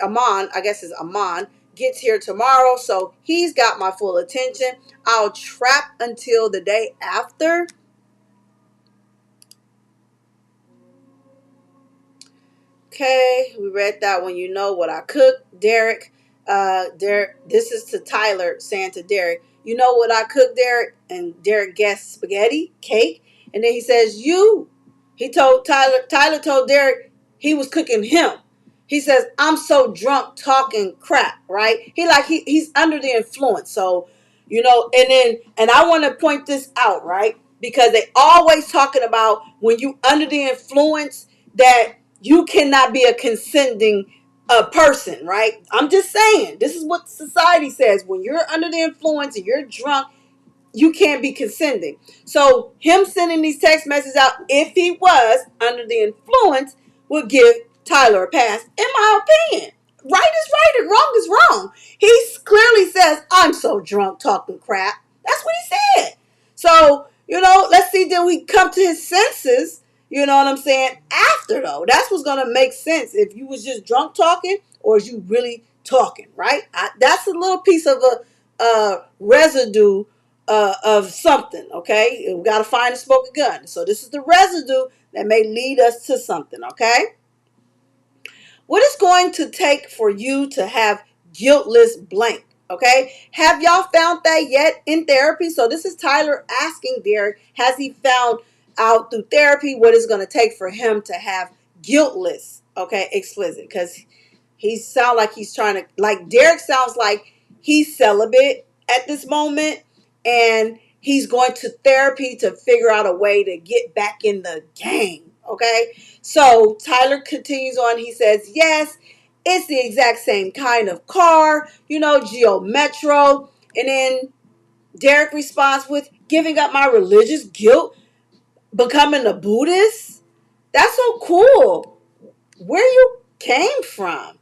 it's Amon, gets here tomorrow, so he's got my full attention. I'll trap until the day after. Okay, we read that one. You know what I cook, Derek. Derek, this is to Tyler saying to Derek, you know what I cook, Derek? And Derek guessed spaghetti, cake. And then he says, he told Tyler told Derek he was cooking him. He says, I'm so drunk talking crap, right? He's under the influence. So, and I want to point this out, right? Because they always talking about when you under the influence that you cannot be a consenting person, right? I'm just saying, this is what society says. When you're under the influence and you're drunk, you can't be consenting. So him sending these text messages out, if he was under the influence, would give Tyler a pass, in my opinion. Right is right and wrong is wrong. He clearly says, I'm so drunk talking crap. That's what he said. So Let's see, did we come to his senses? You know what I'm saying? After, though, that's what's gonna make sense. If you was just drunk talking, or is you really talking, right? That's a little piece of a residue of something. Okay, we gotta find and smoke a gun. So this is the residue that may lead us to something. Okay. What is going to take for you to have guiltless blank? Okay. Have y'all found that yet in therapy? So this is Tyler asking Derek, has he found out through therapy what it's going to take for him to have guiltless, okay, explicit? Because he sounds like he's trying to, like Derek sounds like he's celibate at this moment, and he's going to therapy to figure out a way to get back in the game. Okay. So Tyler continues on. He says, yes, it's the exact same kind of car, Geo Metro. And then Derek responds with giving up my religious guilt, becoming a Buddhist. That's so cool. Where you came from?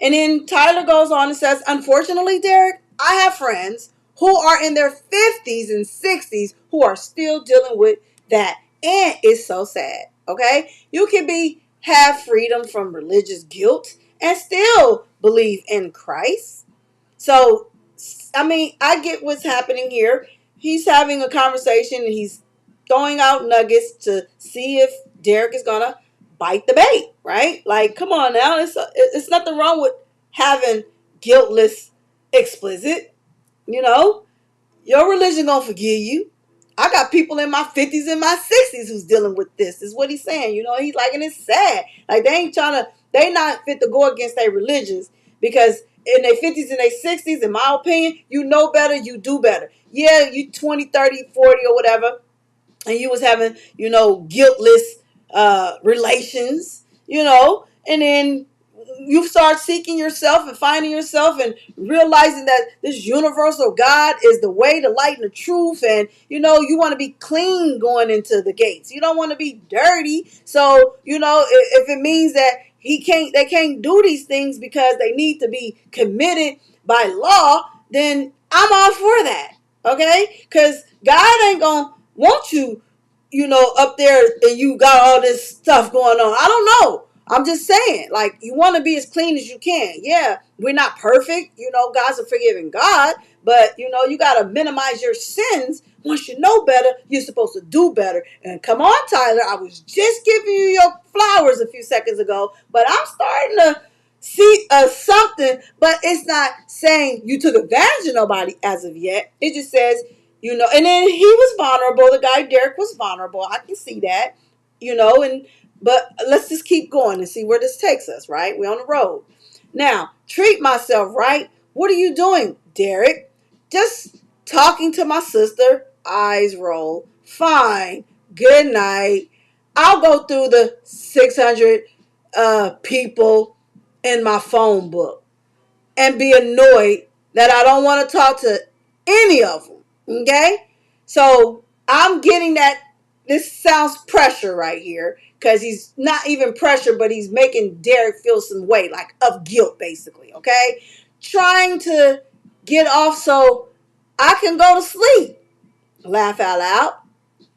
And then Tyler goes on and says, unfortunately, Derek, I have friends who are in their 50s and 60s who are still dealing with that. And it's so sad. Okay. You can have freedom from religious guilt and still believe in Christ. So, I mean, I get what's happening here. He's having a conversation and he's throwing out nuggets to see if Derek is going to bite the bait, right? Like, come on now. It's nothing wrong with having guiltless explicit, you know. Your religion going to forgive you. I got people in my 50s and my 60s who's dealing with this, is what he's saying. He's like, and it's sad. Like, they not fit to go against their religions, because in their 50s and their 60s, in my opinion, you know better, you do better. Yeah, you 20, 30, 40 or whatever, and you was having, guiltless relations, and then you start seeking yourself and finding yourself and realizing that this universal God is the way, the light, and the truth. And, you want to be clean going into the gates. You don't want to be dirty. So, if it means that they can't do these things because they need to be committed by law, then I'm all for that. Okay? Because God ain't going to want you, up there and you got all this stuff going on. I don't know. I'm just saying, like, you want to be as clean as you can. Yeah, we're not perfect. God's a forgiving God, but, you got to minimize your sins. Once you know better, you're supposed to do better. And come on, Tyler, I was just giving you your flowers a few seconds ago, but I'm starting to see something, but it's not saying you took advantage of nobody as of yet. It just says, and then he was vulnerable. The guy, Derek, was vulnerable. I can see that, but let's just keep going and see where this takes us, right? We're on the road. Now, treat myself, right? What are you doing, Derek? Just talking to my sister. Eyes roll. Fine. Good night. I'll go through the 600 people in my phone book and be annoyed that I don't want to talk to any of them. Okay? So I'm getting that. This sounds pressure right here, because he's not even pressure, but he's making Derek feel some way, like of guilt, basically. Okay? Trying to get off so I can go to sleep. Laugh out loud.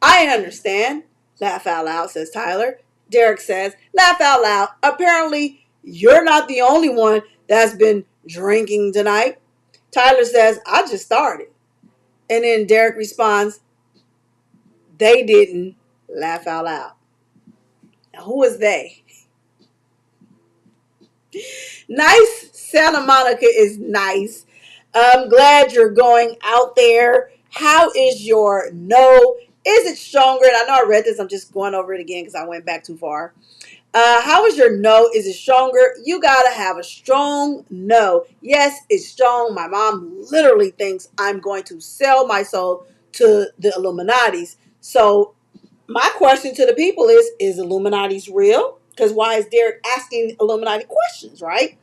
I understand. Laugh out loud, says Tyler. Derek says, laugh out loud. Apparently, you're not the only one that's been drinking tonight. Tyler says, I just started. And then Derek responds, they didn't. Laugh out loud. Now, who is they? Nice. Santa Monica is nice. I'm glad you're going out there. How is your no? Is it stronger? And I know I read this. I'm just going over it again because I went back too far. How is your no? Is it stronger? You got to have a strong no. Yes, it's strong. My mom literally thinks I'm going to sell my soul to the Illuminatis. So my question to the people is Illuminati's real? Because why is Derek asking Illuminati questions, right?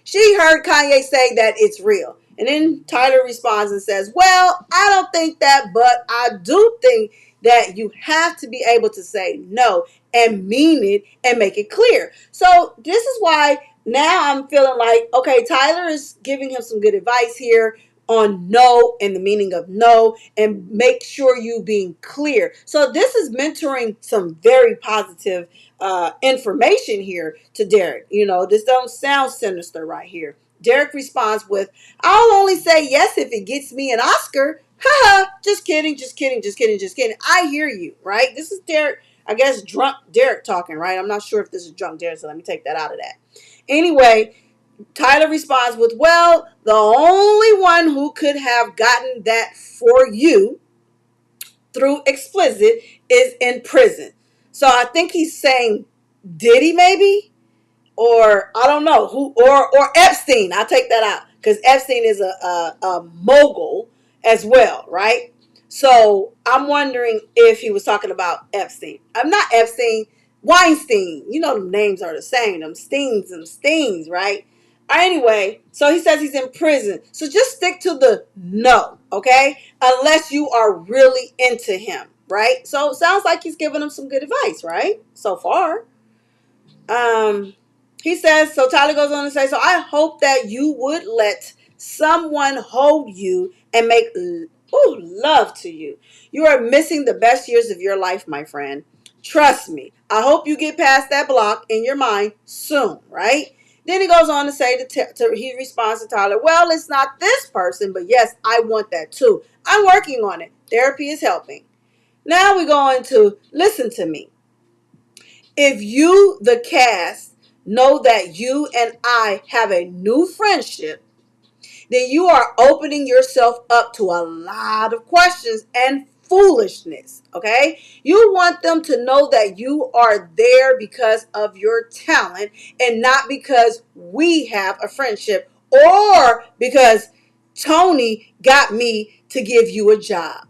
She heard Kanye say that it's real. And then Tyler responds and says, well, I don't think that, but I do think that you have to be able to say no and mean it and make it clear. So this is why now I'm feeling like, okay, Tyler is giving him some good advice here. on no and the meaning of no, and make sure you being clear. So this is mentoring some very positive information here to Derek. This don't sound sinister right here. Derek responds with, "I'll only say yes if it gets me an Oscar. Haha, just kidding, just kidding, just kidding, just kidding. I hear you," right? This is Derek, I guess drunk Derek talking, right? I'm not sure if this is drunk Derek, so let me take that out of that. Anyway, Tyler responds with, "Well, the only one who could have gotten that for you through explicit is in prison." So I think he's saying Diddy maybe, or I don't know who, or Epstein. I'll take that out because Epstein is a mogul as well, right? So I'm wondering if he was talking about Epstein. I'm not Epstein, Weinstein. The names are the same. Them Steens, right? Anyway, so he says he's in prison. So just stick to the no, okay? Unless you are really into him, right? So it sounds like he's giving him some good advice, right? So far. He says, so Tyler goes on to say, "So I hope that you would let someone hold you and make love to you. You are missing the best years of your life, my friend. Trust me. I hope you get past that block in your mind soon," right? Then he goes on to say, he responds to Tyler, "Well, it's not this person, but yes, I want that too. I'm working on it. Therapy is helping." Now we go into listen to me. If you, the cast, know that you and I have a new friendship, then you are opening yourself up to a lot of questions and foolishness, okay? You want them to know that you are there because of your talent and not because we have a friendship or because Tony got me to give you a job.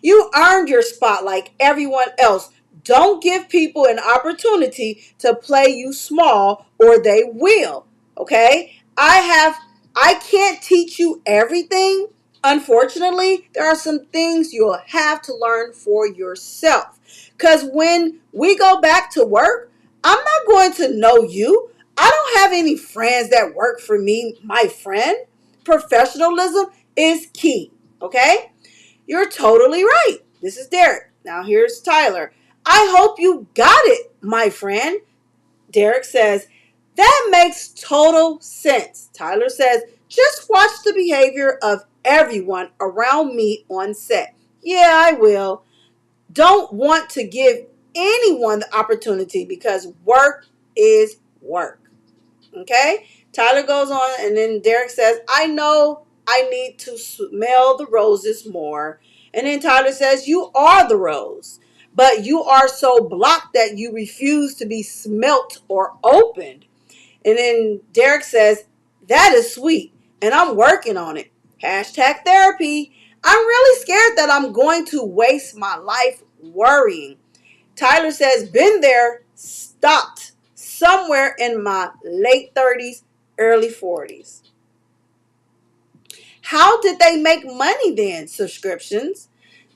You earned your spot like everyone else. Don't give people an opportunity to play you small or they will. Okay? I can't teach you everything. Unfortunately, there are some things you'll have to learn for yourself. Because when we go back to work, I'm not going to know you. I don't have any friends that work for me, my friend. Professionalism is key. Okay? You're totally right. This is Derek. Now here's Tyler. "I hope you got it, my friend." Derek says, "That makes total sense." Tyler says, "Just watch the behavior of everyone around me on set." "Yeah, I will. Don't want to give anyone the opportunity because work is work." Okay? Tyler goes on, and then Derek says, "I know I need to smell the roses more." And then Tyler says, "You are the rose, but you are so blocked that you refuse to be smelt or opened." And then Derek says, "That is sweet, and I'm working on it. Hashtag therapy. I'm really scared that I'm going to waste my life worrying." Tyler says, "Been there, stopped somewhere in my late 30s, early 40s. How did they make money then? Subscriptions.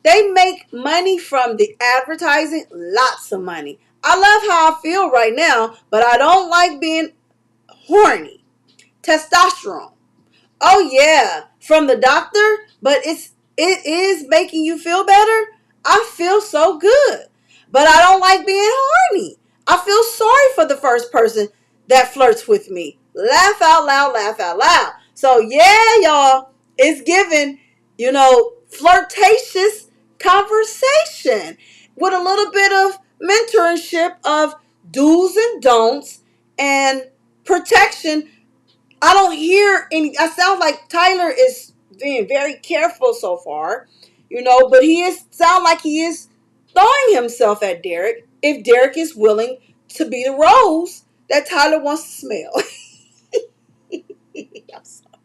They make money from the advertising, lots of money. I love how I feel right now, but I don't like being horny. Testosterone. Oh yeah, from the doctor, but it is making you feel better. I feel so good, but I don't like being horny. I feel sorry for the first person that flirts with me. Laugh out loud, laugh out loud. So yeah, y'all, it's given, flirtatious conversation with a little bit of mentorship of do's and don'ts and protection. I don't hear any. I sound like Tyler is being very careful so far, but he is sound like he is throwing himself at Derek if Derek is willing to be the rose that Tyler wants to smell. I'm sorry.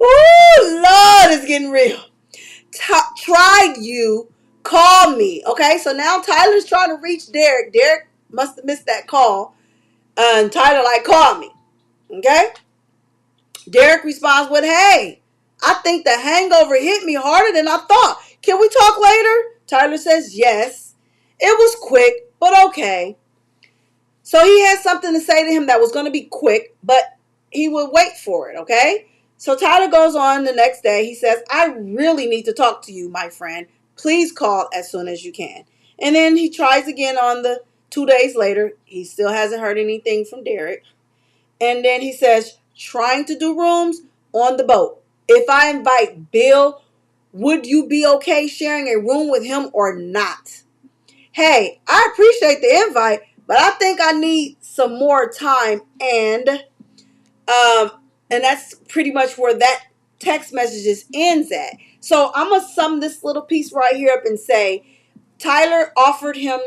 Oh Lord, it's getting real. Tried you, call me. Okay, so now Tyler's trying to reach Derek. Derek must have missed that call, and Tyler like, "Call me." Okay. Derek responds with, "Hey, I think the hangover hit me harder than I thought. Can we talk later?" Tyler says, "Yes." It was quick, but okay. So he had something to say to him that was going to be quick, but he would wait for it, okay? So Tyler goes on the next day. He says, I really need to talk to you, my friend. Please call as soon as you can. And then he tries again on the 2 days later. He still hasn't heard anything from Derek. And then he says, trying to do rooms on the boat. If I invite Bill, would you be okay sharing a room with him or not? Hey, I appreciate the invite, but I think I need some more time. Um, and that's pretty much where that text messages ends at. So I'm gonna sum this little piece right here up and say Tyler offered him,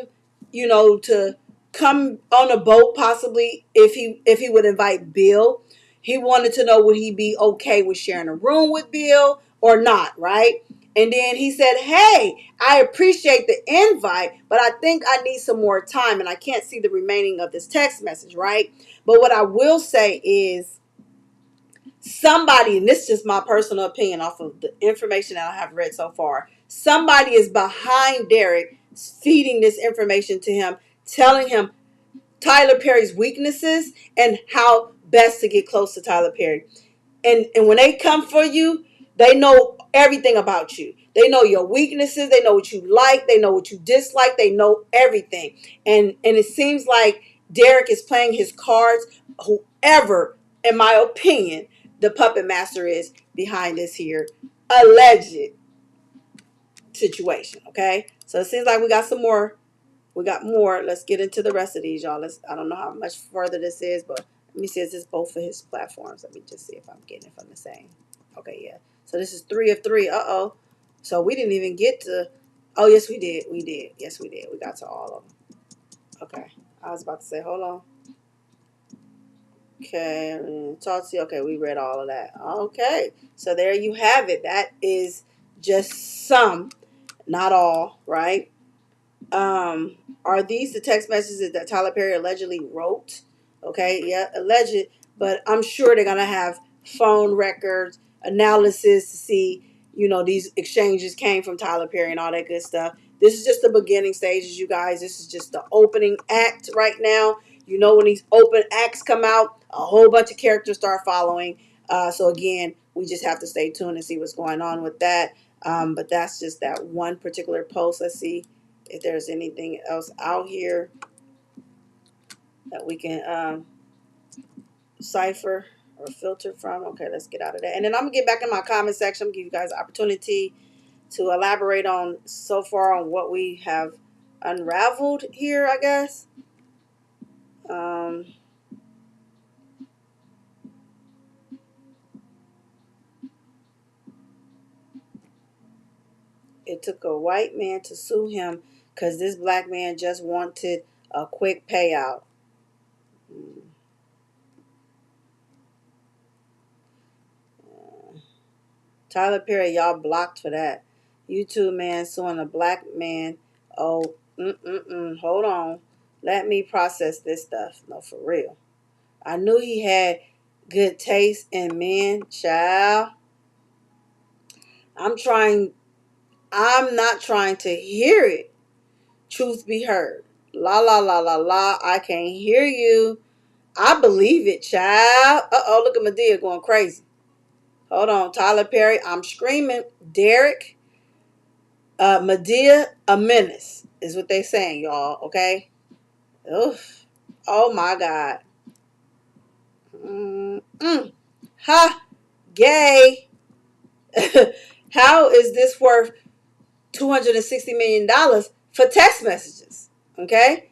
to come on a boat possibly if he would invite Bill. He wanted to know would he be okay with sharing a room with Bill or not, right? And then he said, "Hey, I appreciate the invite, but I think I need some more time and I can't see the remaining of this text message, right? But what I will say is somebody, and this is just my personal opinion off of the information that I have read so far, somebody is behind Derek feeding this information to him, telling him Tyler Perry's weaknesses and how best to get close to Tyler Perry. And when they come for you, they know everything about you. They know your weaknesses. They know what you like. They know what you dislike. They know everything. And it seems like Derek is playing his cards. Whoever, in my opinion, the puppet master is behind this here alleged situation. Okay, so it seems like we got some more. We got more. Let's get into the rest of these, y'all. I don't know how much further this is, but let me see. Is this both of his platforms? Let me just see if I'm getting it from the same. Okay, yeah. So this is 3 of 3. Uh-oh. So we didn't even get to. Oh, yes, we did. We did. Yes, we did. We got to all of them. Okay. I was about to say, hold on. Okay. Talk to you. Okay, we read all of that. Okay. So there you have it. That is just some, not all, right? Are these the text messages that Tyler Perry allegedly wrote? Okay, yeah, alleged, but I'm sure they're gonna have phone records, analysis to see, these exchanges came from Tyler Perry and all that good stuff. This is just the beginning stages, you guys. This is just the opening act right now. When these open acts come out, a whole bunch of characters start following. So again, we just have to stay tuned and see what's going on with that. But that's just that one particular post. Let's see if there's anything else out here that we can cipher or filter from. Okay, let's get out of that. And then I'm going to get back in my comment section. I'm going to give you guys an opportunity to elaborate on so far on what we have unraveled here, I guess. It took a white man to sue him because this black man just wanted a quick payout. Tyler Perry, y'all blocked for that. YouTube man suing a black man. Oh, hold on. Let me process this stuff. No, for real. I knew he had good taste in men, child. I'm not trying to hear it. Truth be heard. La la la la la. I can't hear you. I believe it, child. Uh-oh, look at Madea going crazy. Hold on, Tyler Perry. I'm screaming. Derek. Madea, a menace is what they saying, y'all. Okay. Oof. Oh my God. Ha. Gay. How is this worth $260 million for text messages? Okay.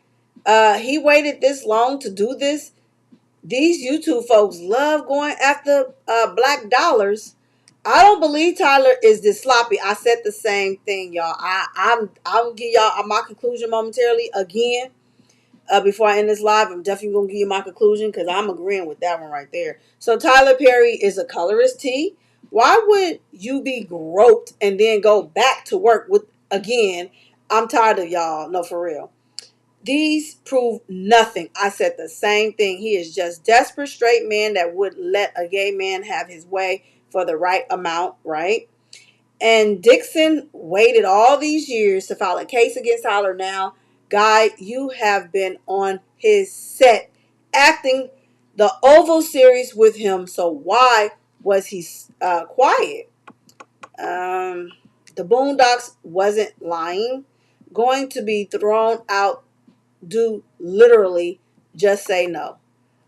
He waited this long to do this. These YouTube folks love going after black dollars. I don't believe Tyler is this sloppy. I said the same thing, y'all. I'll give y'all my conclusion momentarily again. Before I end this live, I'm definitely gonna give you my conclusion because I'm agreeing with that one right there. So Tyler Perry is a colorist T. Why would you be groped and then go back to work with again? I'm tired of y'all. No, for real. These prove nothing. I said the same thing. He is just desperate straight man that would let a gay man have his way for the right amount, right? And Dixon waited all these years to file a case against Tyler. Now, guy, you have been on his set acting the Oval series with him. So why was he quiet? The Boondocks wasn't lying. Going to be thrown out. Do literally just say no.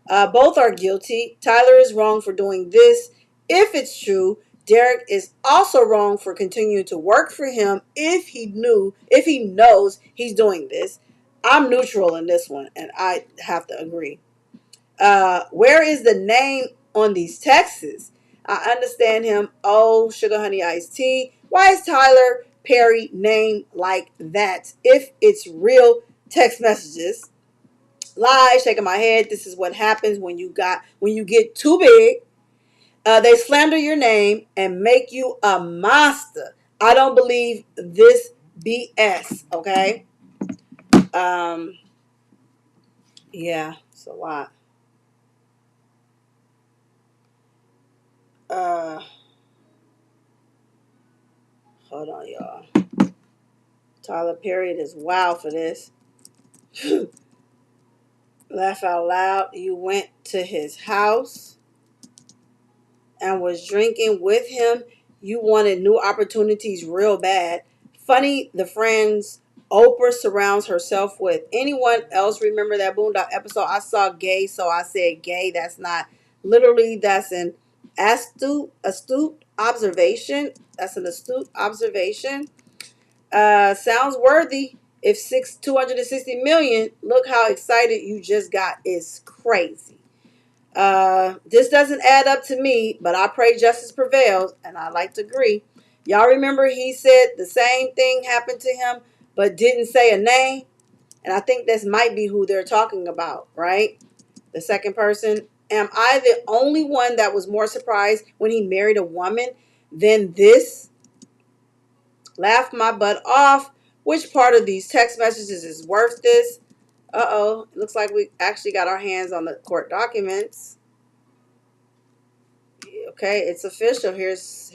Both are guilty. Tyler is wrong for doing this. If it's true, Derek is also wrong for continuing to work for him if he knows he's doing this. I'm neutral in this one, and I have to agree. Where is the name on these texts? I understand him. Oh, sugar honey iced tea. Why is Tyler Perry named like that? If it's real text messages, lie, shaking my head. This is what happens when you get too big. They slander your name and make you a monster. I don't believe this BS. Okay. Um. Yeah, it's a lot. Uh. Hold on, y'all. Tyler Perry is wild for this. Laugh out loud. You went to his house and was drinking with him. You wanted new opportunities real bad. Funny, the friends Oprah surrounds herself with. Anyone else remember that Boondock episode? I saw gay, so I said gay. That's not literally, that's an astute observation. That's an astute observation. Sounds worthy. If 260 million, look how excited you just got. Is crazy. This doesn't add up to me, but I pray justice prevails, and I like to agree. Y'all remember he said the same thing happened to him, but didn't say a name? And I think this might be who they're talking about, right? The second person. Am I the only one that was more surprised when he married a woman than this? Laugh my butt off. Which part of these text messages is worth this? Uh-oh. It looks like we actually got our hands on the court documents. Okay, it's official. Here's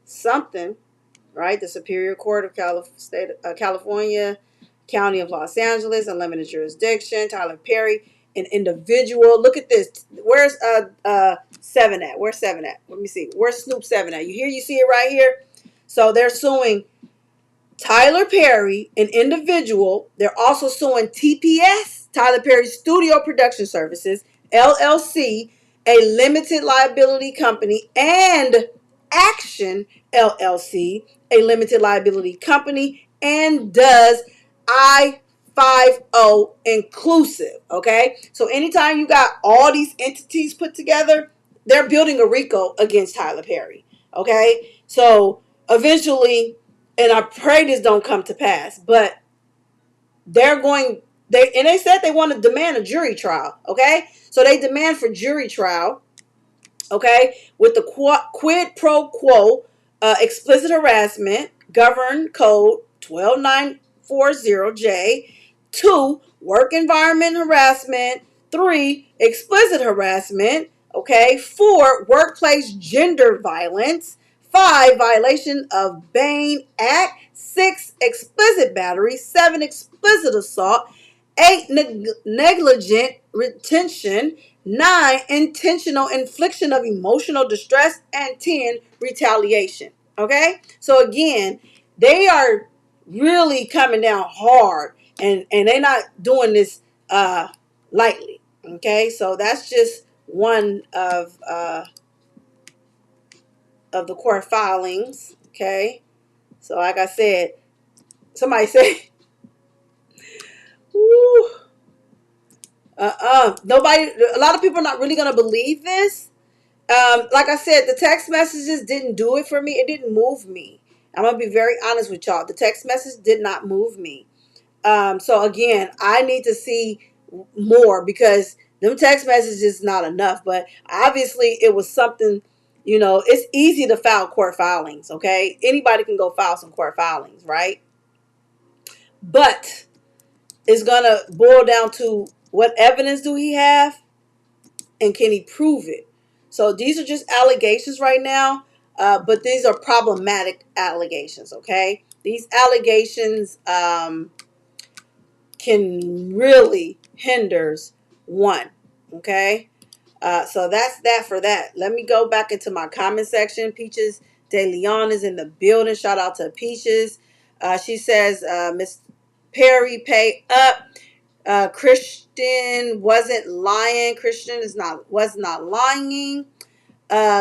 something, right? The Superior Court of California, County of Los Angeles, unlimited jurisdiction. Tyler Perry, an individual. Look at this. Where's Seven at? Where's Seven at? Let me see. Where's Snoop Seven at? You see it right here. So they're suing Tyler Perry, an individual. They're also suing TPS, Tyler Perry Studio Production Services, LLC, a limited liability company, and Action, LLC, a limited liability company, and does I-50 inclusive. Okay? So anytime you got all these entities put together, they're building a RICO against Tyler Perry. Okay? So eventually, and I pray this don't come to pass, but they said they want to demand a jury trial. Okay, so they demand for jury trial. Okay, with the quid pro quo, explicit harassment, govern code 12940J. 2, work environment harassment. 3, explicit harassment. Okay, 4, workplace gender violence. 5, violation of Bain Act. 6, explicit battery. 7, explicit assault. 8, negligent retention. 9, intentional infliction of emotional distress. And 10, retaliation. Okay? So again, they are really coming down hard, and they're not doing this lightly. Okay? So that's just one of the court filings. Okay? So like I said, somebody said, woo, nobody, a lot of people are not really going to believe this. Like I said, the text messages didn't do it for me. It didn't move me. I'm going to be very honest with y'all. The text message did not move me. So again, I need to see more, because them text messages is not enough. But obviously it was something, it's easy to file court filings. Okay. Anybody can go file some court filings, right? But it's going to boil down to, what evidence do he have? And can he prove it? So these are just allegations right now, but these are problematic allegations, okay? These allegations can really hinders one, okay? So that's that for that. Let me go back into my comment section. Peaches De Leon is in the building. Shout out to Peaches. She says, Miss Perry, pay up. Christian wasn't lying. Christian was not lying.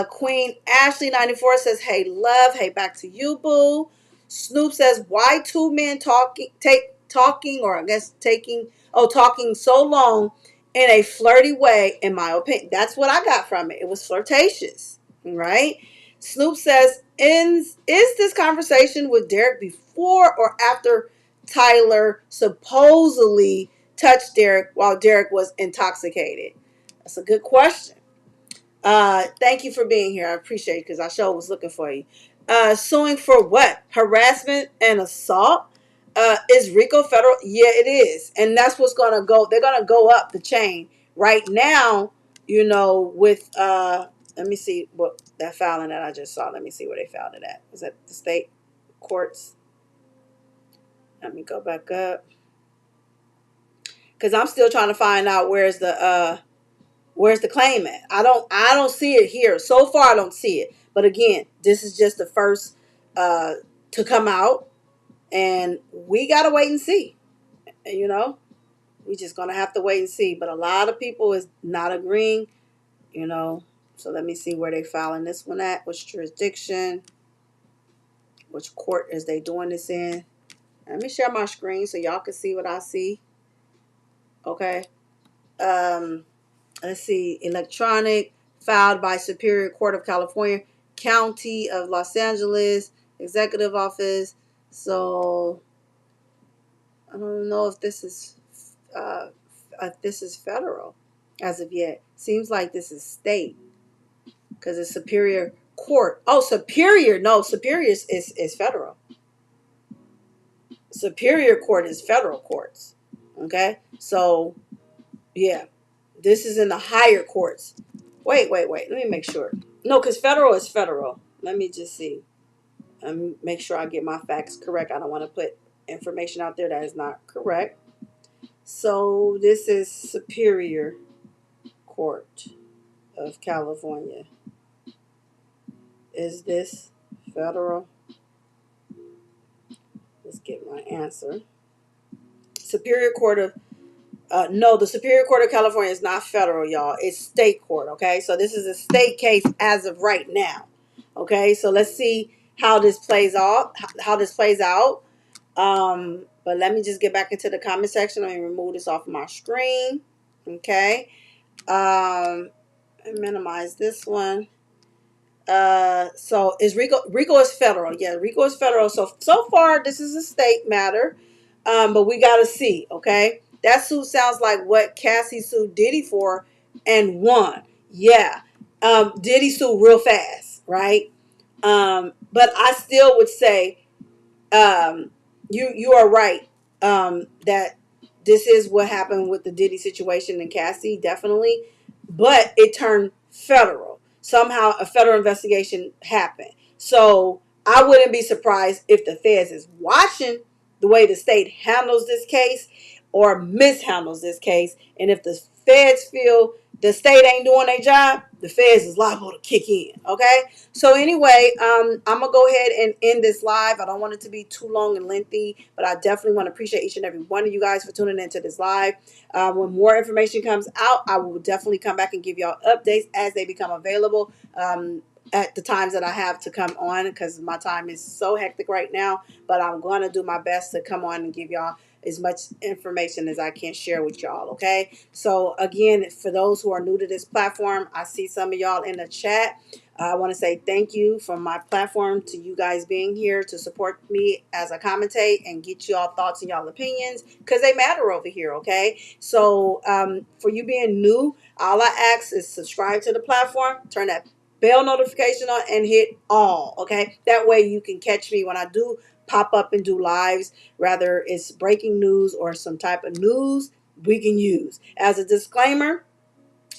Queen Ashley 94 says, "Hey love, hey back to you, boo." Snoop says, "Why two men talking or I guess talking so long in a flirty way?" In my opinion, that's what I got from it. It was flirtatious, right? Snoop says, "Is this conversation with Derek before or after Tyler supposedly touched Derek while Derek was intoxicated?" That's a good question. Thank you for being here. I appreciate it because I sure was looking for you. Suing for what? Harassment and assault? Is Rico federal? Yeah, it is. And that's what's going to go. They're going to go up the chain. Right now, with, let me see what that filing that I just saw. Let me see where they filed it at. Was that the state courts? Let me go back up. Because I'm still trying to find out where's the claim at? I don't see it here. So far I don't see it. But again, this is just the first to come out, and we gotta wait and see. You know, we just gonna have to wait and see. But a lot of people is not agreeing, you know. So let me see where they filing this one at, which jurisdiction, which court is they doing this in. Let me share my screen so y'all can see what I see. Okay. Um let's see, electronic, filed by Superior Court of California, County of Los Angeles, Executive Office. So I don't know if this is federal as of yet. Seems like this is state because it's Superior Court. Oh, Superior. No, Superior is federal. Superior Court is federal courts. Okay, so yeah, this is in the higher courts. Wait. Let me make sure. No, because federal is federal. Let me just see. Make sure I get my facts correct. I don't want to put information out there that is not correct. So this is Superior Court of California. Is this federal? Let's get my answer. Superior Court of no, the Superior Court of California is not federal, y'all. It's state court, okay? So this is a state case as of right now. Okay, so let's see how this plays out. But let me just get back into the comment section. Let me remove this off my screen. Okay. And minimize this one. So is Rico is federal. Yeah, Rico is federal. So far this is a state matter. But we gotta see, okay? That suit sounds like what Cassie sued Diddy for and won. Yeah. Diddy sued real fast, right? But I still would say you are right that this is what happened with the Diddy situation and Cassie, definitely, but it turned federal. Somehow a federal investigation happened. So I wouldn't be surprised if the feds is watching the way the state handles this case or mishandles this case. And if the feds feel the state ain't doing their job, the feds is liable to kick in. Okay. So anyway, I'm gonna go ahead and end this live. I don't want it to be too long and lengthy, but I definitely want to appreciate each and every one of you guys for tuning into this live. When more information comes out, I will definitely come back and give y'all updates as they become available. At the times that I have to come on, because my time is so hectic right now, but I'm going to do my best to come on and give y'all as much information as I can share with y'all. Okay. So again, for those who are new to this platform, I see some of y'all in the chat. I want to say thank you from my platform to you guys being here to support me as I commentate and get y'all thoughts and y'all opinions because they matter over here. Okay. So for you being new, all I ask is subscribe to the platform, turn that bell notification on and hit all. Okay. That way you can catch me when I do pop up and do lives, rather it's breaking news or some type of news we can use. As a disclaimer,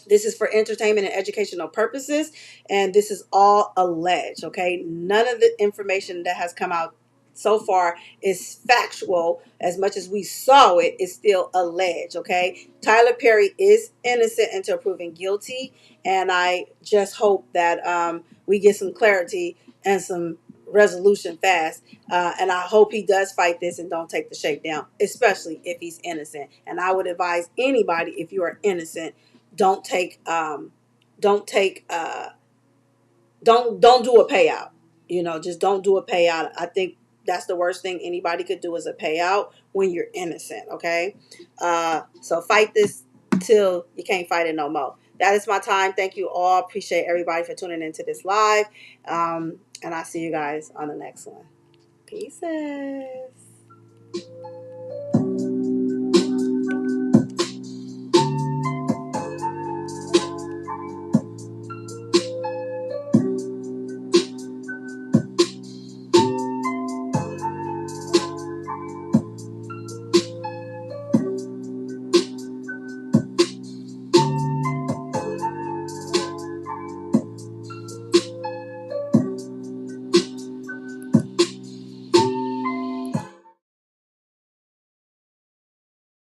this is for entertainment and educational purposes, and this is all alleged, okay? None of the information that has come out so far is factual. As much as we saw it, it's still alleged. Okay, Tyler Perry is innocent until proven guilty, and I just hope that we get some clarity and some resolution fast. And I hope he does fight this and don't take the shakedown, especially if he's innocent. And I would advise anybody, if you are innocent, don't take don't take don't do a payout. Just don't do a payout. I think that's the worst thing anybody could do is a payout when you're innocent. Okay, so fight this till you can't fight it no more. That is my time. Thank you all. Appreciate everybody for tuning into this live, and I'll see you guys on the next one. Pieces.